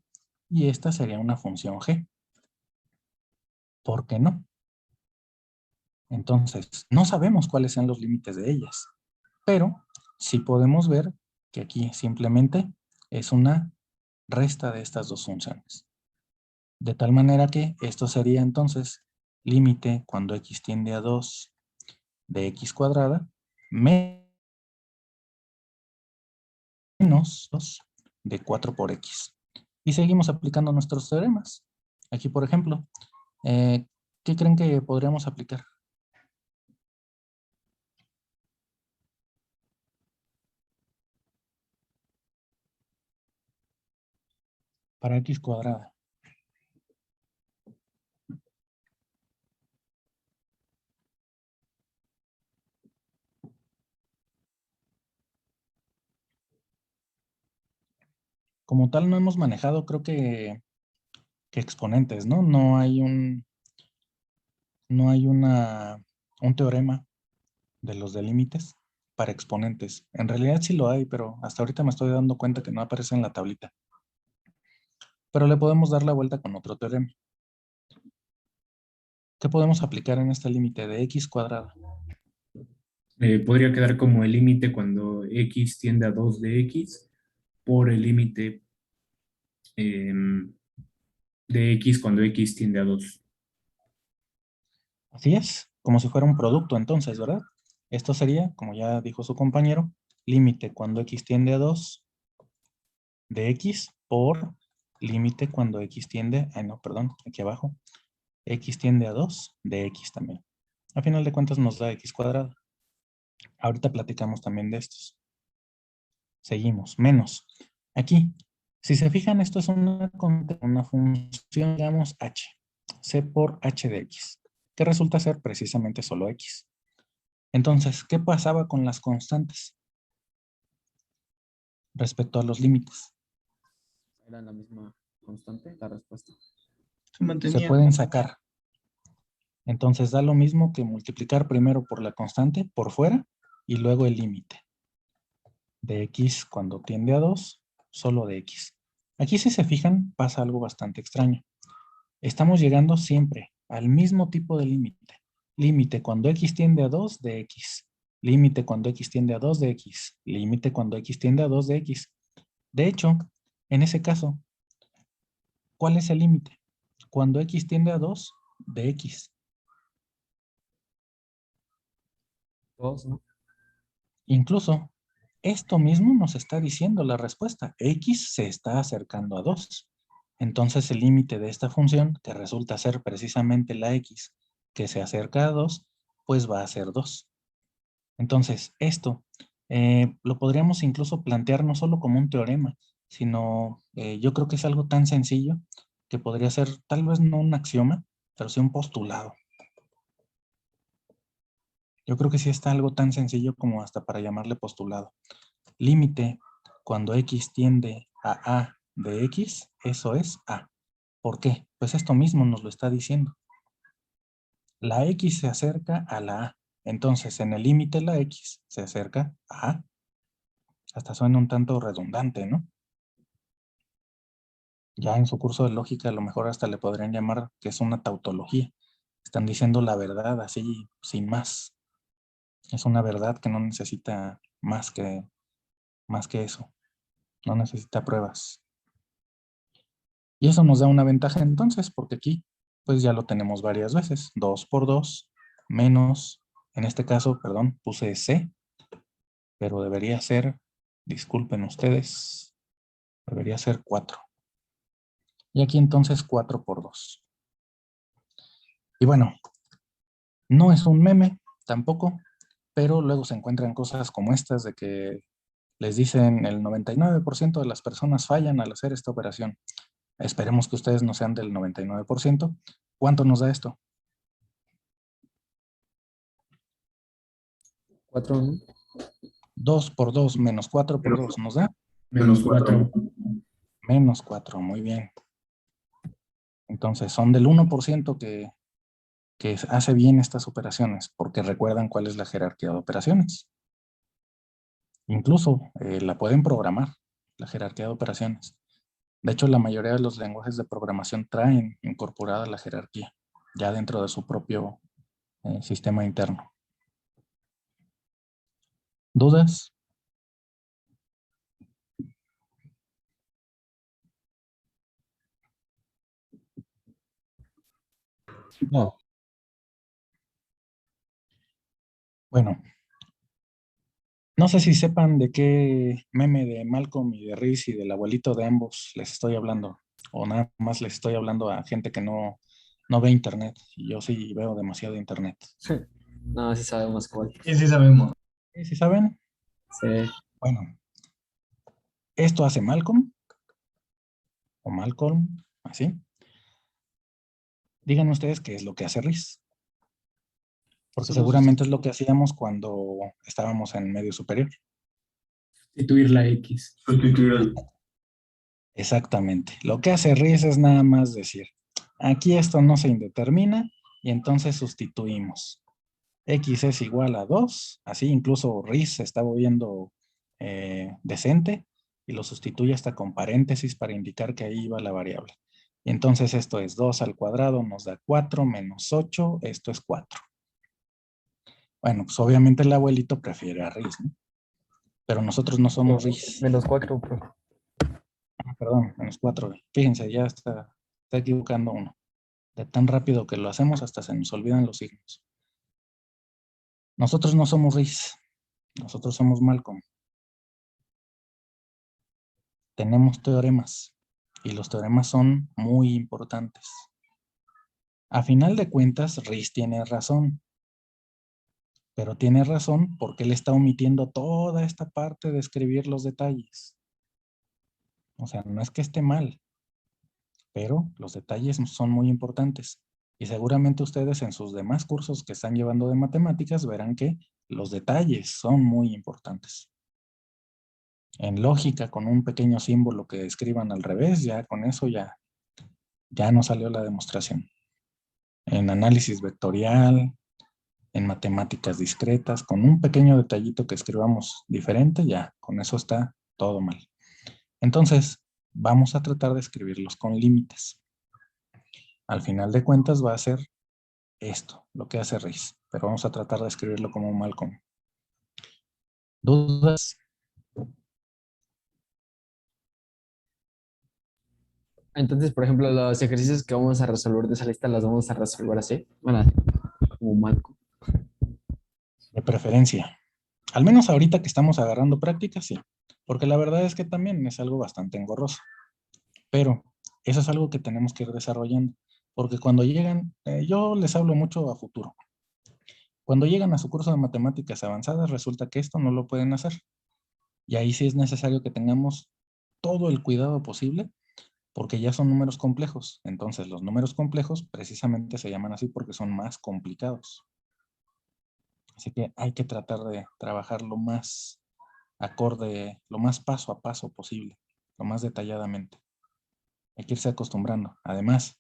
y esta sería una función g. ¿Por qué no? Entonces, no sabemos cuáles sean los límites de ellas, pero sí podemos ver que aquí simplemente es una resta de estas dos funciones. De tal manera que esto sería entonces límite cuando x tiende a 2 de x cuadrada menos 2 de 4 por x. Y seguimos aplicando nuestros teoremas. Aquí, por ejemplo, ¿qué creen que podríamos aplicar? Para x cuadrada. Como tal, no hemos manejado, creo que exponentes, ¿no? No hay un teorema de los de límites para exponentes. En realidad sí lo hay, pero hasta ahorita me estoy dando cuenta que no aparece en la tablita. Pero le podemos dar la vuelta con otro teorema. ¿Qué podemos aplicar en este límite de x cuadrada? Podría quedar como el límite cuando x tiende a 2 de x por el límite de x cuando x tiende a 2. Así es, como si fuera un producto entonces, ¿verdad? Esto sería, como ya dijo su compañero, límite cuando x tiende a 2 de x por límite cuando x tiende, aquí abajo, x tiende a 2 de x también. A final de cuentas nos da x cuadrado. Ahorita platicamos también de estos. Seguimos, menos. Aquí, si se fijan, esto es una función, digamos, h. C por h de x, que resulta ser precisamente solo x. Entonces, ¿qué pasaba con las constantes respecto a los límites? Era la misma constante, la respuesta. Se pueden sacar. Entonces da lo mismo que multiplicar primero por la constante por fuera y luego el límite de x cuando tiende a 2 solo de X. Aquí si se fijan pasa algo bastante extraño. Estamos llegando siempre al mismo tipo de límite. Límite cuando X tiende a 2 de X. Límite cuando X tiende a 2 de X. Límite cuando X tiende a 2 de X. De hecho, en ese caso, ¿cuál es el límite? Cuando X tiende a 2 de X. 2, ¿no? Incluso, esto mismo nos está diciendo la respuesta. X se está acercando a 2. Entonces, el límite de esta función, que resulta ser precisamente la X que se acerca a 2, pues va a ser 2. Entonces, esto lo podríamos incluso plantear no solo como un teorema, sino yo creo que es algo tan sencillo que podría ser tal vez no un axioma, pero sí un postulado. Yo creo que sí está algo tan sencillo como hasta para llamarle postulado. Límite cuando X tiende a A de X, eso es A. ¿Por qué? Pues esto mismo nos lo está diciendo. La X se acerca a la A. Entonces, en el límite la X se acerca a A. Hasta suena un tanto redundante, ¿no? Ya en su curso de lógica a lo mejor hasta le podrían llamar que es una tautología. Están diciendo la verdad así, sin más. Es una verdad que no necesita más que eso. No necesita pruebas. Y eso nos da una ventaja entonces, porque aquí pues ya lo tenemos varias veces. 2 por 2 menos, en este caso, perdón, puse C, pero debería ser, disculpen ustedes, debería ser 4. Y aquí entonces 4 por 2. Y bueno, no es un meme tampoco, pero luego se encuentran cosas como estas de que les dicen el 99% de las personas fallan al hacer esta operación. Esperemos que ustedes no sean del 99%. ¿Cuánto nos da esto? 4, ¿no? 2 por 2 menos 4 por 2 nos da Menos 4. menos 4. Muy bien. Entonces son del 1% que hace bien estas operaciones, porque recuerdan cuál es la jerarquía de operaciones. Incluso la pueden programar, la jerarquía de operaciones. De hecho, la mayoría de los lenguajes de programación traen incorporada la jerarquía, ya dentro de su propio sistema interno. ¿Dudas? No. Bueno, no sé si sepan de qué meme de Malcolm y de Reese y del abuelito de ambos les estoy hablando, o nada más les estoy hablando a gente que no ve internet, y yo sí veo demasiado internet. Sí. No, sí sabemos cuál. Sí, sí sabemos. ¿Sí saben? Sí. Bueno, esto hace Malcolm, o Malcolm, así. Díganme ustedes qué es lo que hace Reese. Porque seguramente es lo que hacíamos cuando estábamos en medio superior. Sustituir la X. Sustituir el... Exactamente. Lo que hace Reese es nada más decir, aquí esto no se indetermina y entonces sustituimos. X es igual a 2, así incluso Reese se está volviendo decente y lo sustituye hasta con paréntesis para indicar que ahí va la variable. Y entonces esto es 2 al cuadrado nos da 4 menos 8, esto es 4. Bueno, pues obviamente el abuelito prefiere a Reese, ¿no? Pero nosotros no somos Reese. Menos 4, Perdón, menos 4. Fíjense, ya está equivocando uno. De tan rápido que lo hacemos hasta se nos olvidan los signos. Nosotros no somos Reese. Nosotros somos Malcolm. Tenemos teoremas. Y los teoremas son muy importantes. A final de cuentas, Reese tiene razón. Pero tiene razón porque él está omitiendo toda esta parte de escribir los detalles. O sea, no es que esté mal, pero los detalles son muy importantes. Y seguramente ustedes en sus demás cursos que están llevando de matemáticas verán que los detalles son muy importantes. En lógica, con un pequeño símbolo que escriban al revés, ya con eso ya no salió la demostración. En análisis vectorial, en matemáticas discretas, con un pequeño detallito que escribamos diferente, ya con eso está todo mal. Entonces, vamos a tratar de escribirlos con límites. Al final de cuentas va a ser esto, lo que hace Riz, pero vamos a tratar de escribirlo como Malcolm. ¿Dudas? Entonces, por ejemplo, los ejercicios que vamos a resolver de esa lista los vamos a resolver así. Bueno, como Marco. De preferencia. Al menos ahorita que estamos agarrando práctica, sí. Porque la verdad es que también es algo bastante engorroso. Pero eso es algo que tenemos que ir desarrollando. Porque cuando llegan, yo les hablo mucho a futuro. Cuando llegan a su curso de matemáticas avanzadas, resulta que esto no lo pueden hacer. Y ahí sí es necesario que tengamos todo el cuidado posible, porque ya son números complejos. Entonces, los números complejos precisamente se llaman así porque son más complicados. Así que hay que tratar de trabajar lo más acorde, lo más paso a paso posible, lo más detalladamente. Hay que irse acostumbrando. Además,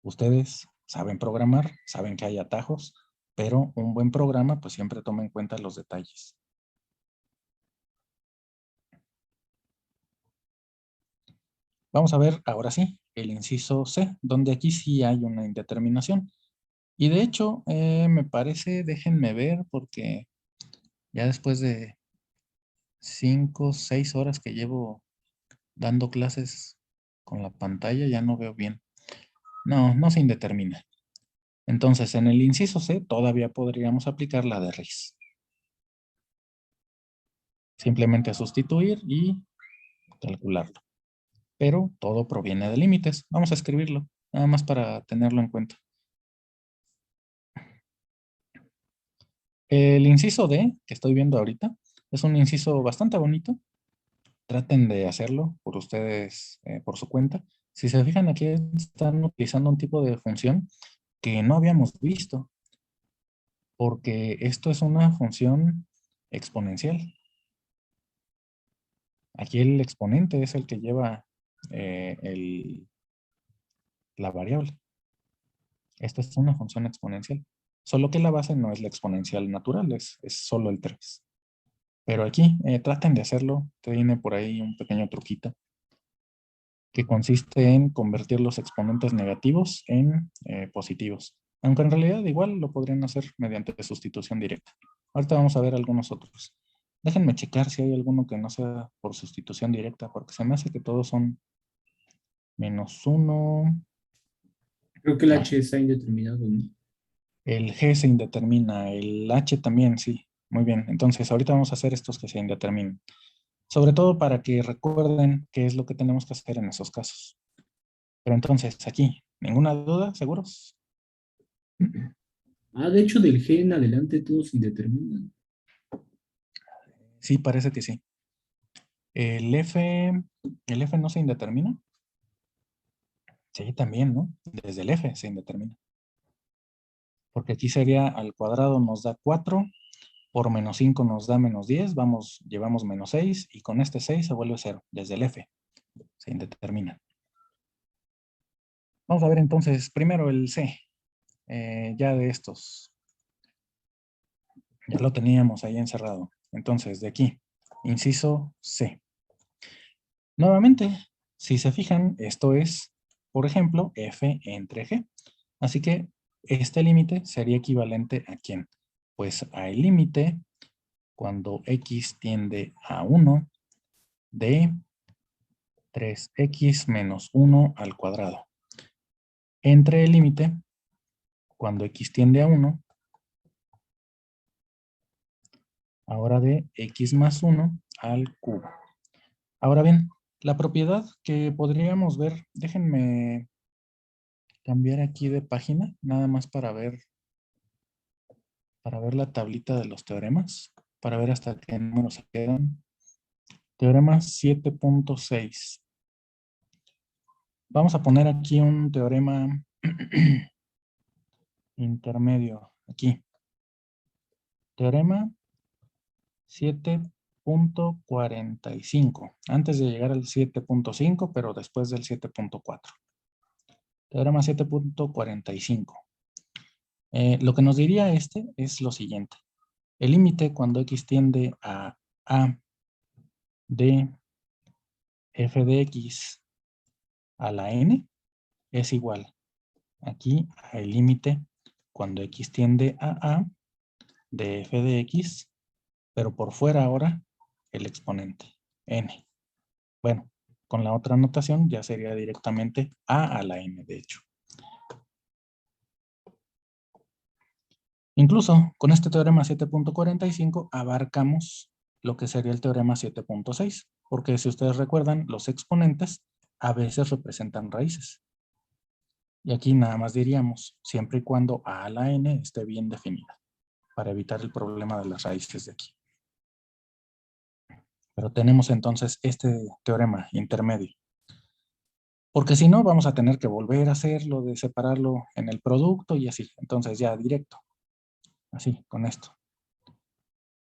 ustedes saben programar, saben que hay atajos, pero un buen programa pues siempre toma en cuenta los detalles. Vamos a ver ahora sí el inciso C, donde aquí sí hay una indeterminación. Y de hecho, me parece, déjenme ver, porque ya después de 5, 6 horas que llevo dando clases con la pantalla, ya no veo bien. No, no se indetermina. Entonces, en el inciso C todavía podríamos aplicar la de Riz. Simplemente sustituir y calcularlo. Pero todo proviene de límites. Vamos a escribirlo, nada más para tenerlo en cuenta. El inciso D, que estoy viendo ahorita, es un inciso bastante bonito. Traten de hacerlo por ustedes, por su cuenta. Si se fijan, aquí están utilizando un tipo de función que no habíamos visto, porque esto es una función exponencial. Aquí el exponente es el que lleva la variable. Esta es una función exponencial. Solo que la base no es la exponencial natural, es solo el 3. Pero aquí traten de hacerlo. Tiene por ahí un pequeño truquito que consiste en convertir los exponentes negativos en positivos. Aunque en realidad igual lo podrían hacer mediante sustitución directa. Ahorita vamos a ver algunos otros. Déjenme checar si hay alguno que no sea por sustitución directa, porque se me hace que todos son -1. Creo que el H está indeterminado, ¿no? El G se indetermina, el H también, sí. Muy bien, entonces ahorita vamos a hacer estos que se indeterminan. Sobre todo para que recuerden qué es lo que tenemos que hacer en esos casos. Pero entonces, aquí, ¿ninguna duda? ¿Seguros? Ah, de hecho, del G en adelante todos se indeterminan. Sí, parece que sí. ¿El F no se indetermina? Sí, también, ¿no? Desde el F se indetermina. Porque aquí sería al cuadrado nos da 4, por -5 nos da -10, llevamos -6 y con este 6 se vuelve 0, desde el F se indetermina. Vamos a ver entonces primero el C, ya de estos. Ya lo teníamos ahí encerrado. Entonces, de aquí, inciso C. Nuevamente, si se fijan, esto es, por ejemplo, F entre G. Así que este límite sería equivalente ¿a quién? Pues al límite cuando X tiende a 1 de 3X menos 1 al cuadrado. Entre el límite cuando X tiende a 1, ahora de X más 1 al cubo. Ahora bien, la propiedad que podríamos ver, déjenme cambiar aquí de página, nada más para ver la tablita de los teoremas, para ver hasta qué números se quedan. Teorema 7.6. Vamos a poner aquí un teorema intermedio, aquí. Teorema 7.45, antes de llegar al 7.5, pero después del 7.4. Teorema 7.45. Lo que nos diría este es lo siguiente. El límite cuando X tiende a de f de x a la n es igual aquí al límite cuando x tiende a de f de x, pero por fuera ahora el exponente n. Bueno, con la otra notación ya sería directamente a la n, de hecho. Incluso con este teorema 7.45 abarcamos lo que sería el teorema 7.6, porque si ustedes recuerdan, los exponentes a veces representan raíces. Y aquí nada más diríamos, siempre y cuando a la n esté bien definida, para evitar el problema de las raíces de aquí. Pero tenemos entonces este teorema intermedio. Porque si no, vamos a tener que volver a hacerlo de separarlo en el producto y así. Entonces ya directo. Así, con esto.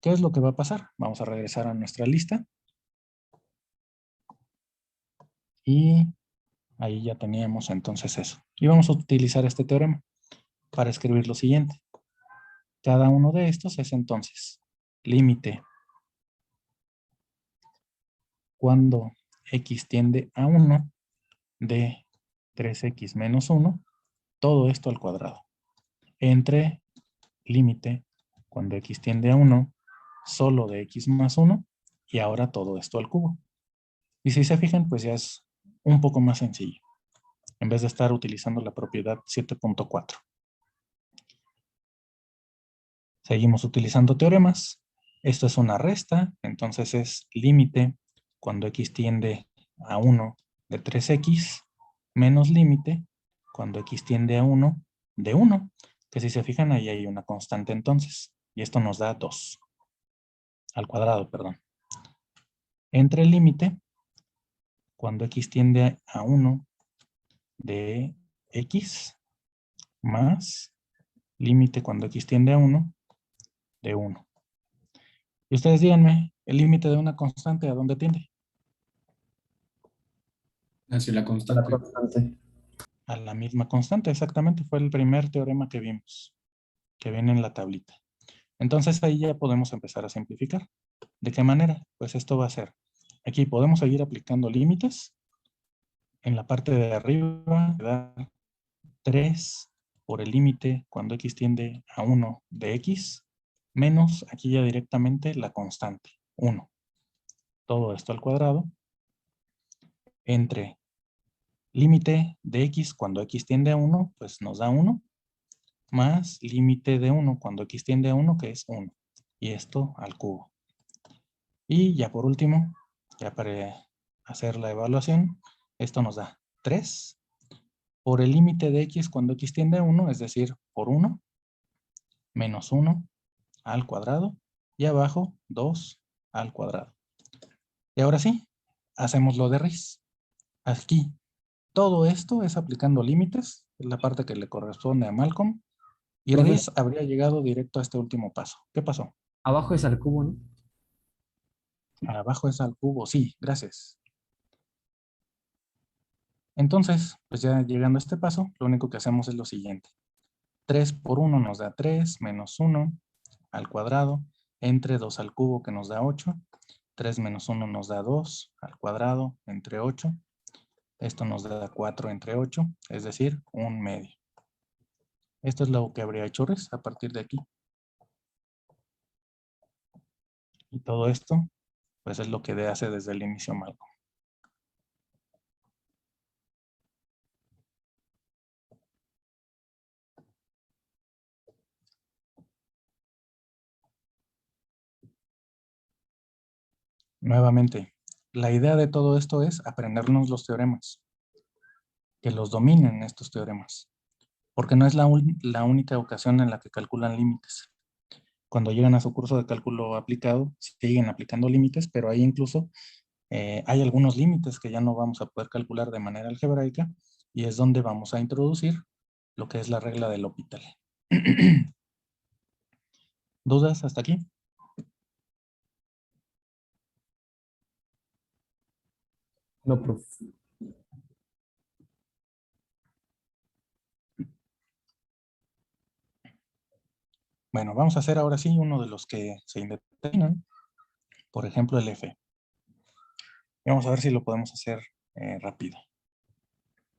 ¿Qué es lo que va a pasar? Vamos a regresar a nuestra lista. Y ahí ya teníamos entonces eso. Y vamos a utilizar este teorema para escribir lo siguiente. Cada uno de estos es entonces límite cuando x tiende a 1 de 3x menos 1, todo esto al cuadrado. Entre límite cuando x tiende a 1 solo de x más 1 y ahora todo esto al cubo. Y si se fijan, pues ya es un poco más sencillo, en vez de estar utilizando la propiedad 7.4. Seguimos utilizando teoremas. Esto es una resta, entonces es límite cuando x tiende a 1 de 3x menos límite cuando x tiende a 1 de 1, que si se fijan ahí hay una constante entonces, y esto nos da 2, al cuadrado, perdón. Entre el límite cuando x tiende a 1 de x más límite cuando x tiende a 1 de 1. Y ustedes díganme, el límite de una constante, ¿a dónde tiende? Hacia la La constante. constante. A la misma constante, exactamente. Fue el primer teorema que vimos, que viene en la tablita. Entonces ahí ya podemos empezar a simplificar. ¿De qué manera? Pues esto va a ser, aquí podemos seguir aplicando límites. En la parte de arriba, da 3 por el límite cuando x tiende a 1 de x, menos aquí ya directamente la constante, 1. Todo esto al cuadrado, entre límite de x cuando x tiende a 1, pues nos da 1, más límite de 1 cuando x tiende a 1, que es 1. Y esto al cubo. Y ya por último, ya para hacer la evaluación, esto nos da 3 por el límite de x cuando x tiende a 1, es decir, por 1, menos 1 al cuadrado, y abajo 2 al cuadrado. Y ahora sí, hacemos lo de raíz. Aquí, todo esto es aplicando límites, es la parte que le corresponde a Malcolm, y Profe, Riz habría llegado directo a este último paso. ¿Qué pasó? abajo es al cubo, ¿no? Abajo es al cubo, sí, gracias. Entonces, pues ya llegando a este paso, lo único que hacemos es lo siguiente. 3 por 1 nos da 3, menos 1 al cuadrado, entre 2 al cubo que nos da 8, 3 menos 1 nos da 2 al cuadrado, entre 8, esto nos da 4 entre 8, es decir, 1/2. Esto es lo que habría hecho Riz a partir de aquí. Y todo esto, pues es lo que hace desde el inicio Malcolm. Nuevamente, la idea de todo esto es aprendernos los teoremas, que los dominen estos teoremas, porque no es la única ocasión en la que calculan límites. Cuando llegan a su curso de cálculo aplicado, siguen aplicando límites, pero ahí incluso hay algunos límites que ya no vamos a poder calcular de manera algebraica, y es donde vamos a introducir lo que es la regla del L'Hopital. ¿Dudas hasta aquí? No, profe. Bueno, vamos a hacer ahora sí uno de los que se indeterminan. Por ejemplo, el F. Y vamos a ver si lo podemos hacer rápido.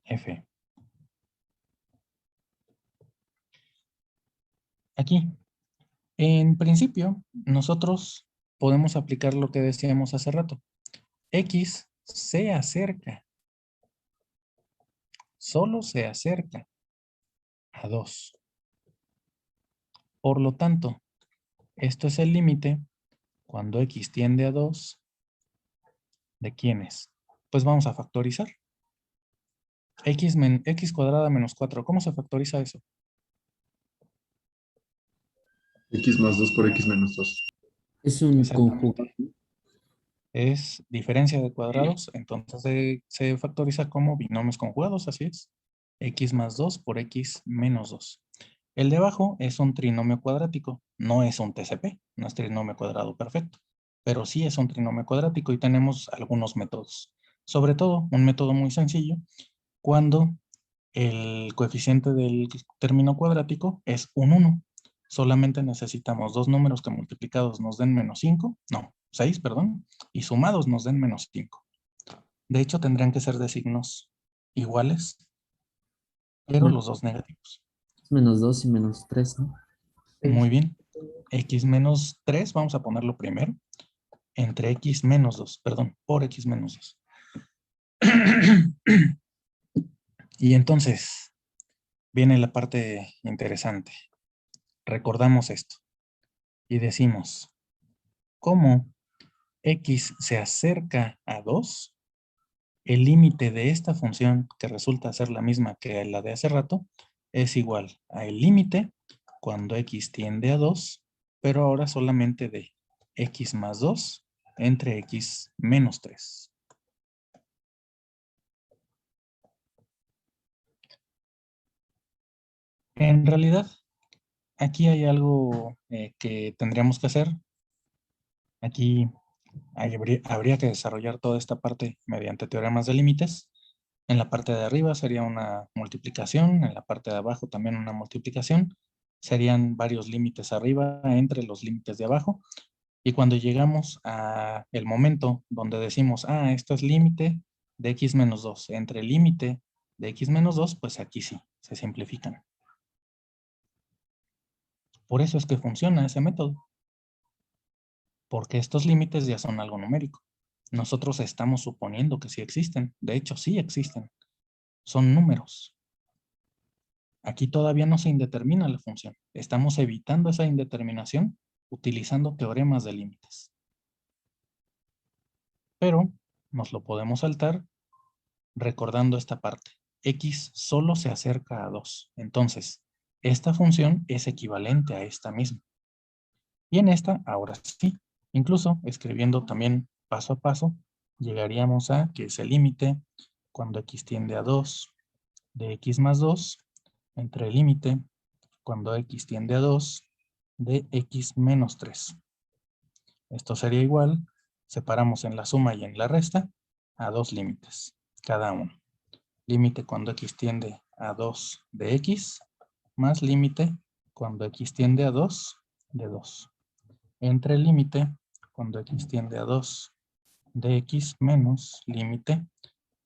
F. Aquí, en principio, nosotros podemos aplicar lo que decíamos hace rato. X se acerca, solo se acerca a 2. Por lo tanto, esto es el límite cuando X tiende a 2. ¿De quién es? Pues vamos a factorizar. X cuadrada menos 4. ¿Cómo se factoriza eso? X más 2 por X menos 2. Es un Exactamente. conjugado. Es diferencia de cuadrados, entonces se factoriza como binomios conjugados, así es. X más 2 por X menos 2. El de abajo es un trinomio cuadrático, no es un TCP, no es trinomio cuadrado perfecto, pero sí es un trinomio cuadrático y tenemos algunos métodos. Sobre todo, un método muy sencillo, cuando el coeficiente del término cuadrático es un 1. Solamente necesitamos dos números que multiplicados nos den menos 5, no, 6, perdón, y sumados nos den menos 5. De hecho, tendrían que ser de signos iguales, pero los dos negativos. Menos 2 y menos 3, ¿no? Muy bien. X menos 3, vamos a ponerlo primero, entre X menos 2, perdón, por X menos 2. Y entonces, viene la parte interesante. Recordamos esto y decimos, ¿cómo X se acerca a 2? El límite de esta función, que resulta ser la misma que la de hace rato, es igual a el límite cuando X tiende a 2, pero ahora solamente de X más 2 entre X menos 3. En realidad, aquí hay algo que tendríamos que hacer. Aquí habría que desarrollar toda esta parte mediante teoremas de límites. En la parte de arriba sería una multiplicación, en la parte de abajo también una multiplicación. Serían varios límites arriba entre los límites de abajo. Y cuando llegamos a el momento donde decimos, esto es límite de X menos 2 entre límite de X menos 2, pues aquí sí, se simplifican. Por eso es que funciona ese método. Porque estos límites ya son algo numérico. Nosotros estamos suponiendo que sí existen. De hecho, sí existen. Son números. Aquí todavía no se indetermina la función. Estamos evitando esa indeterminación utilizando teoremas de límites. Pero nos lo podemos saltar recordando esta parte. X solo se acerca a 2. Entonces, esta función es equivalente a esta misma. Y en esta, ahora sí, incluso escribiendo también paso a paso, llegaríamos a que es el límite cuando X tiende a 2 de X más 2 entre el límite cuando X tiende a 2 de X menos 3. Esto sería igual, separamos en la suma y en la resta a dos límites, cada uno. Límite cuando X tiende a 2 de X, más límite cuando X tiende a 2 de 2. Entre el límite cuando X tiende a 2 de X menos límite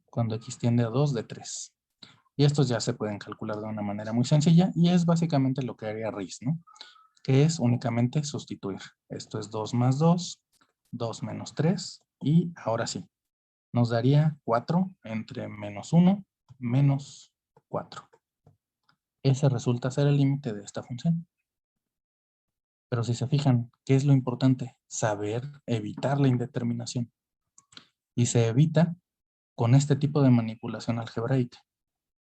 cuando X tiende a 2 de 3. Y estos ya se pueden calcular de una manera muy sencilla y es básicamente lo que haría RIS, ¿no? Que es únicamente sustituir. Esto es 2 más 2, 2 menos 3 y ahora sí, nos daría 4 entre menos 1 menos 4. Ese resulta ser el límite de esta función. Pero si se fijan, ¿qué es lo importante? Saber evitar la indeterminación. Y se evita con este tipo de manipulación algebraica,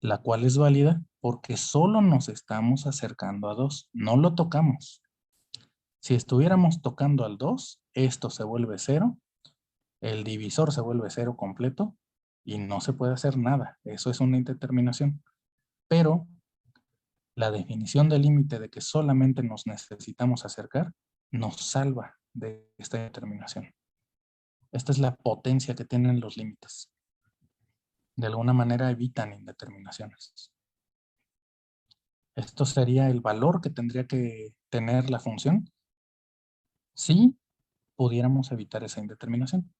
la cual es válida porque solo nos estamos acercando a 2, no lo tocamos. Si estuviéramos tocando al 2, esto se vuelve 0, el divisor se vuelve 0 completo y no se puede hacer nada. Eso es una indeterminación. Pero la definición del límite de que solamente nos necesitamos acercar nos salva de esta determinación. Esta es la potencia que tienen los límites. De alguna manera evitan indeterminaciones. Esto sería el valor que tendría que tener la función si pudiéramos evitar esa indeterminación.